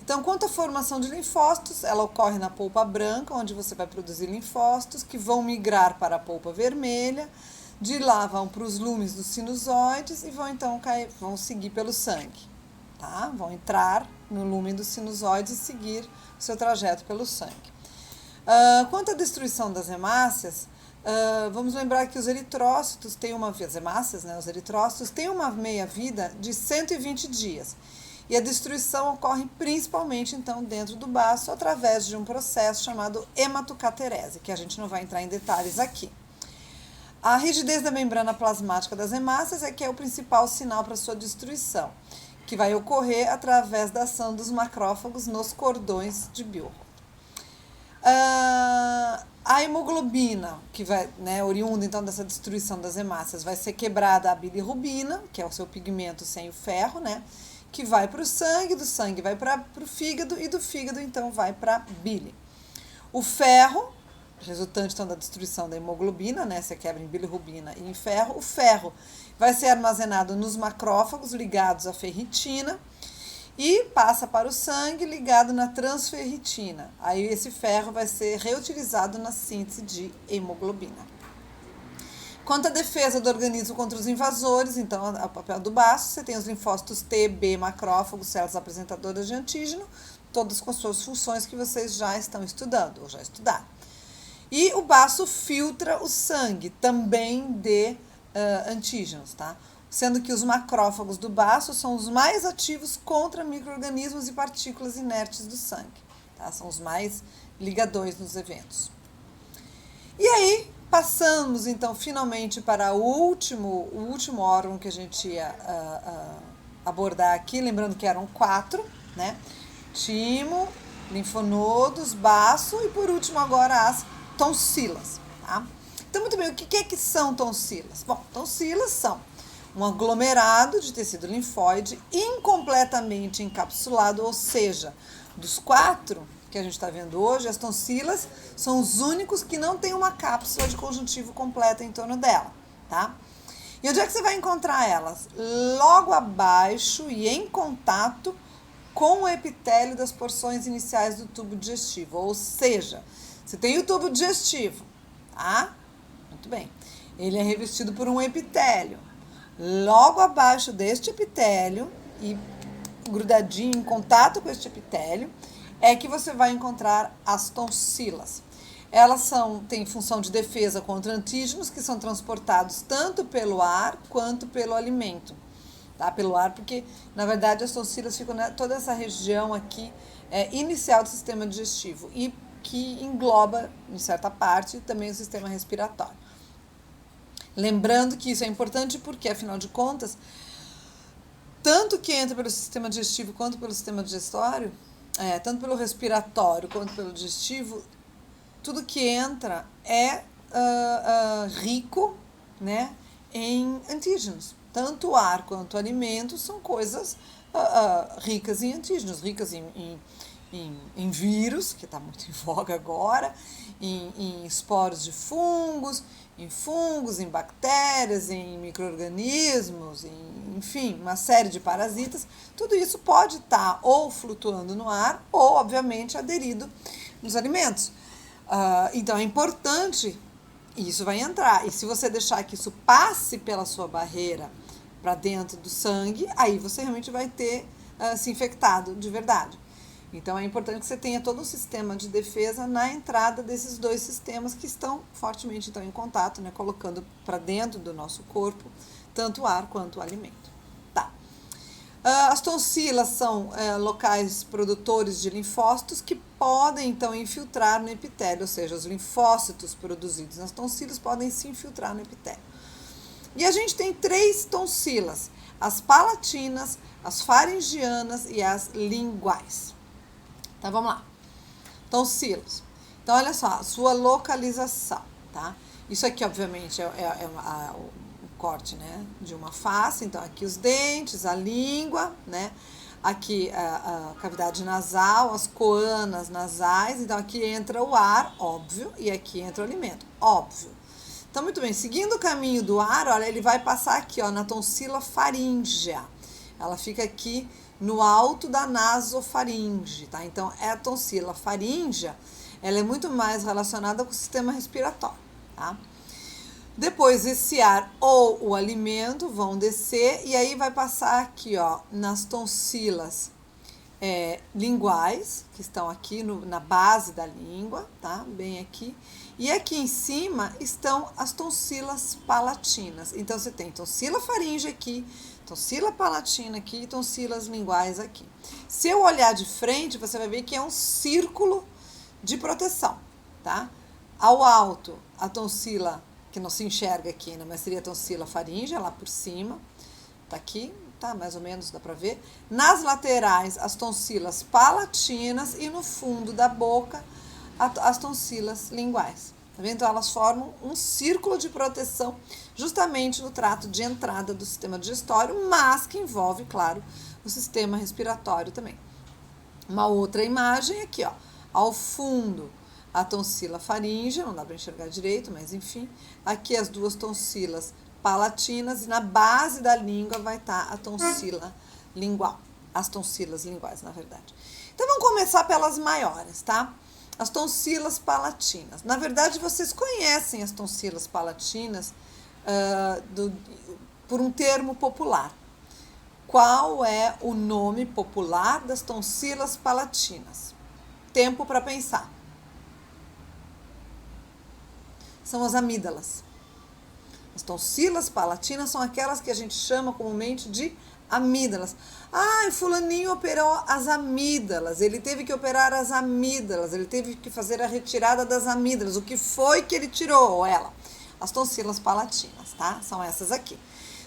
Então, quanto à formação de linfócitos, ela ocorre na polpa branca, onde você vai produzir linfócitos que vão migrar para a polpa vermelha, de lá vão para os lumes dos sinusoides e vão então vão seguir pelo sangue, tá? Vão entrar no lume dos sinusoides e seguir o seu trajeto pelo sangue. Quanto à destruição das hemácias, vamos lembrar que os eritrócitos têm as hemácias, né, os eritrócitos têm uma meia-vida de 120 dias. E a destruição ocorre principalmente, então, dentro do baço, através de um processo chamado hematocaterese, que a gente não vai entrar em detalhes aqui. A rigidez da membrana plasmática das hemácias é que é o principal sinal para sua destruição, que vai ocorrer através da ação dos macrófagos nos cordões de Biot. A hemoglobina, que vai, né, oriunda então dessa destruição das hemácias, vai ser quebrada a bilirrubina, que é o seu pigmento sem o ferro, né? Que vai para o sangue, do sangue vai para o fígado e do fígado então vai para a bile. O ferro, resultante então da destruição da hemoglobina, né, você quebra em bilirrubina e em ferro, o ferro vai ser armazenado nos macrófagos ligados à ferritina e passa para o sangue ligado na transferritina. Aí esse ferro vai ser reutilizado na síntese de hemoglobina. Quanto à defesa do organismo contra os invasores, então, o papel do baço, você tem os linfócitos T, B, macrófagos, células apresentadoras de antígeno, todas com as suas funções que vocês já estão estudando, ou já estudaram. E o baço filtra o sangue, também de antígenos, tá? Sendo que os macrófagos do baço são os mais ativos contra micro-organismos e partículas inertes do sangue, tá? São os mais ligadores nos eventos. E aí, passamos, então, finalmente para o último órgão que a gente ia abordar aqui, lembrando que eram 4, né? Timo, linfonodos, baço e, por último, agora as tonsilas, tá? Então, muito bem, o que é que são tonsilas? Bom, tonsilas são um aglomerado de tecido linfóide incompletamente encapsulado, ou seja, dos 4 que a gente está vendo hoje, as tonsilas são os únicos que não têm uma cápsula de conjuntivo completa em torno dela, tá? E onde é que você vai encontrar elas? Logo abaixo e em contato com o epitélio das porções iniciais do tubo digestivo, ou seja, você tem o tubo digestivo, tá? Muito bem. Ele é revestido por um epitélio. Logo abaixo deste epitélio e grudadinho em contato com este epitélio é que você vai encontrar as tonsilas. Elas têm função de defesa contra antígenos que são transportados tanto pelo ar quanto pelo alimento. Tá? Pelo ar, porque na verdade as tonsilas ficam toda essa região aqui inicial do sistema digestivo e que engloba, em certa parte, também o sistema respiratório. Lembrando que isso é importante porque, afinal de contas, tanto que entra pelo sistema digestivo quanto pelo sistema digestório, tanto pelo respiratório quanto pelo digestivo, tudo que entra é rico, né, em antígenos. Tanto o ar quanto o alimento são coisas ricas em antígenos, ricas em vírus, que está muito em voga agora, em esporos de fungos, em bactérias, em micro-organismos, enfim, uma série de parasitas. Tudo isso pode estar ou flutuando no ar ou, obviamente, aderido nos alimentos. Então, é importante, e isso vai entrar. E se você deixar que isso passe pela sua barreira para dentro do sangue, aí você realmente vai ter se infectado de verdade. Então, é importante que você tenha todo um sistema de defesa na entrada desses dois sistemas que estão fortemente então, em contato, né, colocando para dentro do nosso corpo tanto o ar quanto o alimento. Tá. As tonsilas são locais produtores de linfócitos que podem, então, infiltrar no epitélio, ou seja, os linfócitos produzidos nas tonsilas podem se infiltrar no epitélio. E a gente tem 3 tonsilas, as palatinas, as faringianas e as linguais. Então, vamos lá. Tonsilas. Então, olha só, a sua localização, tá? Isso aqui, obviamente, o corte, né, de uma face. Então, aqui os dentes, a língua, né? Aqui a cavidade nasal, as coanas nasais. Então, aqui entra o ar, óbvio, e aqui entra o alimento, óbvio. Então, muito bem, seguindo o caminho do ar, olha, ele vai passar aqui, ó, na tonsila faríngea. Ela fica aqui no alto da nasofaringe, tá? Então, a tonsila faríngea, ela é muito mais relacionada com o sistema respiratório, tá? Depois, esse ar ou o alimento vão descer e aí vai passar aqui, ó, nas tonsilas linguais, que estão aqui na base da língua, tá? Bem aqui. E aqui em cima estão as tonsilas palatinas. Então, você tem tonsila faríngea aqui, tonsila palatina aqui e tonsilas linguais aqui. Se eu olhar de frente, você vai ver que é um círculo de proteção, tá? Ao alto, a tonsila, que não se enxerga aqui, né? Mas seria a tonsila faríngea, lá por cima, tá aqui, tá? Mais ou menos dá pra ver. Nas laterais, as tonsilas palatinas e no fundo da boca, as tonsilas linguais. Tá vendo? Então, elas formam um círculo de proteção justamente no trato de entrada do sistema digestório, mas que envolve, claro, o sistema respiratório também. Uma outra imagem aqui, ó, ao fundo, a tonsila faríngea, não dá para enxergar direito, mas enfim, aqui as 2 tonsilas palatinas e na base da língua vai estar a tonsila lingual, as tonsilas linguais, na verdade. Então, vamos começar pelas maiores, tá? As tonsilas palatinas. Na verdade, vocês conhecem as tonsilas palatinas por um termo popular. Qual é o nome popular das tonsilas palatinas? Tempo para pensar. São as amígdalas. As tonsilas palatinas são aquelas que a gente chama comumente de amígdalas. Ah, fulaninho operou as amígdalas, ele teve que operar as amígdalas, ele teve que fazer a retirada das amígdalas. O que foi que ele tirou, ela? As tonsilas palatinas, tá? São essas aqui.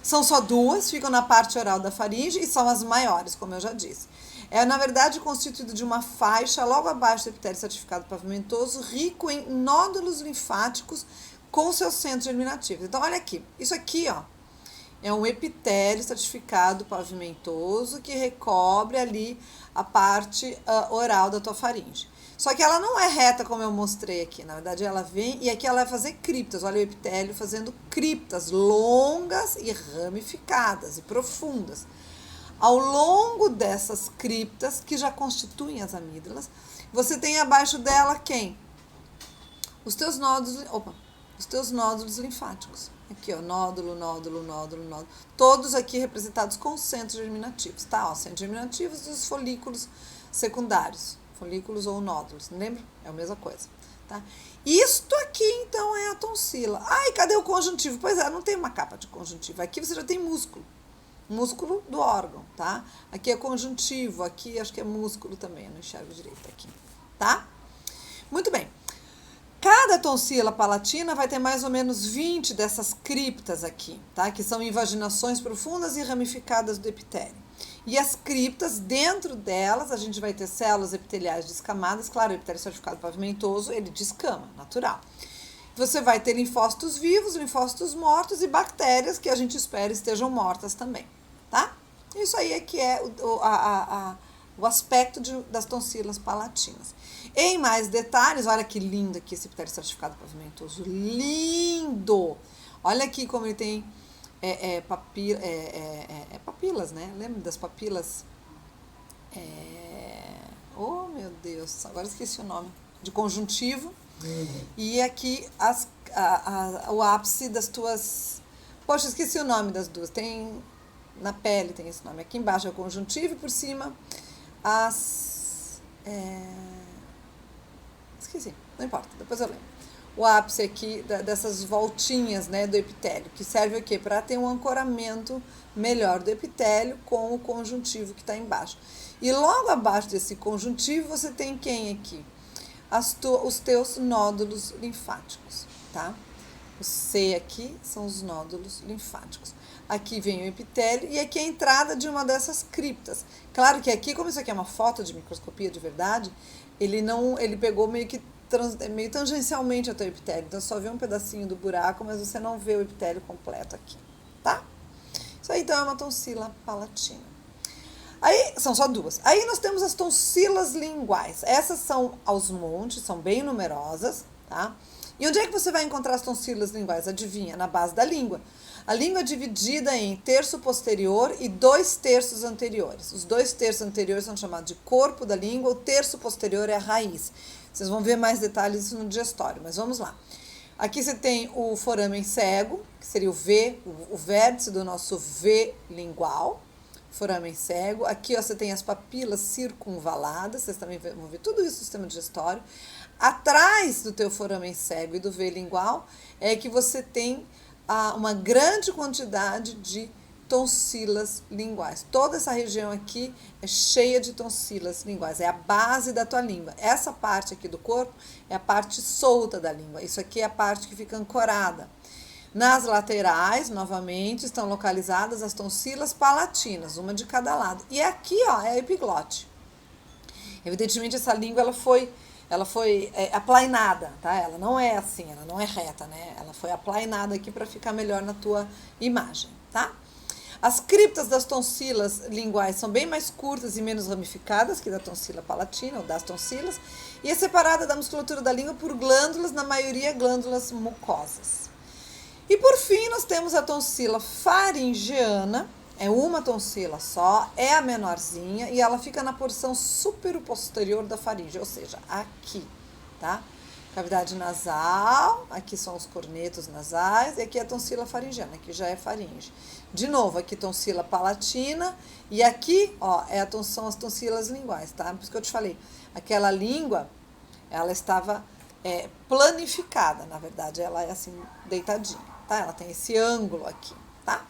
São só 2, ficam na parte oral da faringe e são as maiores, como eu já disse. É, na verdade, constituído de uma faixa logo abaixo do epitélio estratificado pavimentoso, rico em nódulos linfáticos com seus centros germinativos. Então, olha aqui. Isso aqui, ó, é um epitélio estratificado pavimentoso que recobre ali a parte oral da tua faringe. Só que ela não é reta como eu mostrei aqui. Na verdade, ela vem e aqui ela vai fazer criptas. Olha o epitélio fazendo criptas longas e ramificadas e profundas. Ao longo dessas criptas, que já constituem as amígdalas, você tem abaixo dela quem? Os teus nódulos linfáticos. Aqui, ó, nódulo. Todos aqui representados com centros germinativos, tá? Ó, centros germinativos dos folículos secundários. Folículos ou nódulos, lembra? É a mesma coisa, tá? Isto aqui, então, é a tonsila. Ai, cadê o conjuntivo? Pois é, não tem uma capa de conjuntivo. Aqui você já tem músculo. Músculo do órgão, tá? Aqui é conjuntivo, aqui acho que é músculo também, eu não enxergo direito aqui, tá? Muito bem. Cada tonsila palatina vai ter mais ou menos 20 dessas criptas aqui, tá? Que são invaginações profundas e ramificadas do epitélio. E as criptas, dentro delas, a gente vai ter células epiteliais descamadas. Claro, o epitélio estratificado pavimentoso, ele descama, natural. Você vai ter linfócitos vivos, linfócitos mortos e bactérias que a gente espera estejam mortas também, tá? Isso aí é que é o aspecto das tonsilas palatinas. Em mais detalhes, olha que lindo aqui esse epitélio estratificado pavimentoso. Lindo! Olha aqui como ele tem papilas, né? Lembra das papilas? Oh, meu Deus, agora esqueci o nome. De conjuntivo. E aqui o ápice das tuas... Poxa, esqueci o nome das duas. Tem na pele, tem esse nome. Aqui embaixo é o conjuntivo e por cima esqueci, não importa, depois eu lembro. O ápice aqui dessas voltinhas, né, do epitélio, que serve o quê? Para ter um ancoramento melhor do epitélio com o conjuntivo que está embaixo. E logo abaixo desse conjuntivo você tem quem aqui? Os teus nódulos linfáticos, tá? O C aqui são os nódulos linfáticos. Aqui vem o epitélio e aqui é a entrada de uma dessas criptas. Claro que aqui, como isso aqui é uma foto de microscopia de verdade, ele pegou meio tangencialmente até o epitélio. Então só vê um pedacinho do buraco, mas você não vê o epitélio completo aqui, tá? Isso aí então é uma tonsila palatina. Aí são só duas. Aí nós temos as tonsilas linguais. Essas são aos montes, são bem numerosas, tá? E onde é que você vai encontrar as tonsilas linguais? Adivinha? Na base da língua. A língua é dividida em terço posterior e 2/3 anteriores. Os 2/3 anteriores são chamados de corpo da língua, o terço posterior é a raiz. Vocês vão ver mais detalhes disso no digestório, mas vamos lá. Aqui você tem o foramen cego, que seria o V, o vértice do nosso V lingual, foramen cego. Aqui ó, você tem as papilas circunvaladas, vocês também vão ver tudo isso no sistema digestório. Atrás do teu foramen cego e do V lingual é que você tem uma grande quantidade de tonsilas linguais. Toda essa região aqui é cheia de tonsilas linguais, é a base da tua língua. Essa parte aqui do corpo é a parte solta da língua, isso aqui é a parte que fica ancorada. Nas laterais, novamente, estão localizadas as tonsilas palatinas, uma de cada lado. E aqui, ó, é a epiglote. Evidentemente, essa língua, ela foi aplainada, tá? Ela não é assim, ela não é reta, né? Ela foi aplainada aqui para ficar melhor na tua imagem, tá? As criptas das tonsilas linguais são bem mais curtas e menos ramificadas que da tonsila palatina, ou das tonsilas, e é separada da musculatura da língua por glândulas, na maioria glândulas mucosas. E por fim, nós temos a tonsila faringeana, é uma tonsila só, é a menorzinha e ela fica na porção supero-posterior da faringe, ou seja, aqui, tá? Cavidade nasal, aqui são os cornetos nasais e aqui é a tonsila faringeana, aqui já é faringe. De novo, aqui tonsila palatina e aqui, ó, são as tonsilas linguais, tá? Por isso que eu te falei, aquela língua, ela estava planificada, na verdade, ela é assim, deitadinha, tá? Ela tem esse ângulo aqui, tá?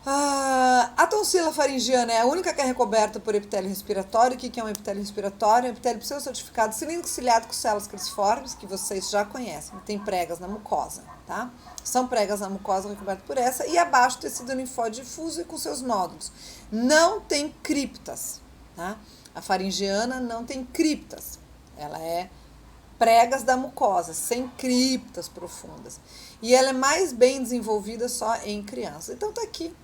A tonsila faringiana é a única que é recoberta por epitélio respiratório. O que é um epitélio respiratório? É um epitélio pseudocertificado cilíndrico ciliado com células cruciformes, que vocês já conhecem. Tem pregas na mucosa, tá? São pregas na mucosa recobertas por essa. E abaixo tecido linfóide difuso e com seus nódulos. Não tem criptas, tá? A faringiana não tem criptas. Ela é pregas da mucosa, sem criptas profundas. E ela é mais bem desenvolvida só em crianças. Então tá aqui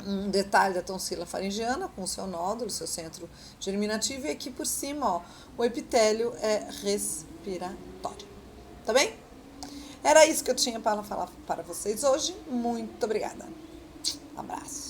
um detalhe da tonsila faringiana com o seu nódulo, seu centro germinativo, e aqui por cima, ó, o epitélio é respiratório. Tá bem? Era isso que eu tinha para falar para vocês hoje. Muito obrigada. Abraço.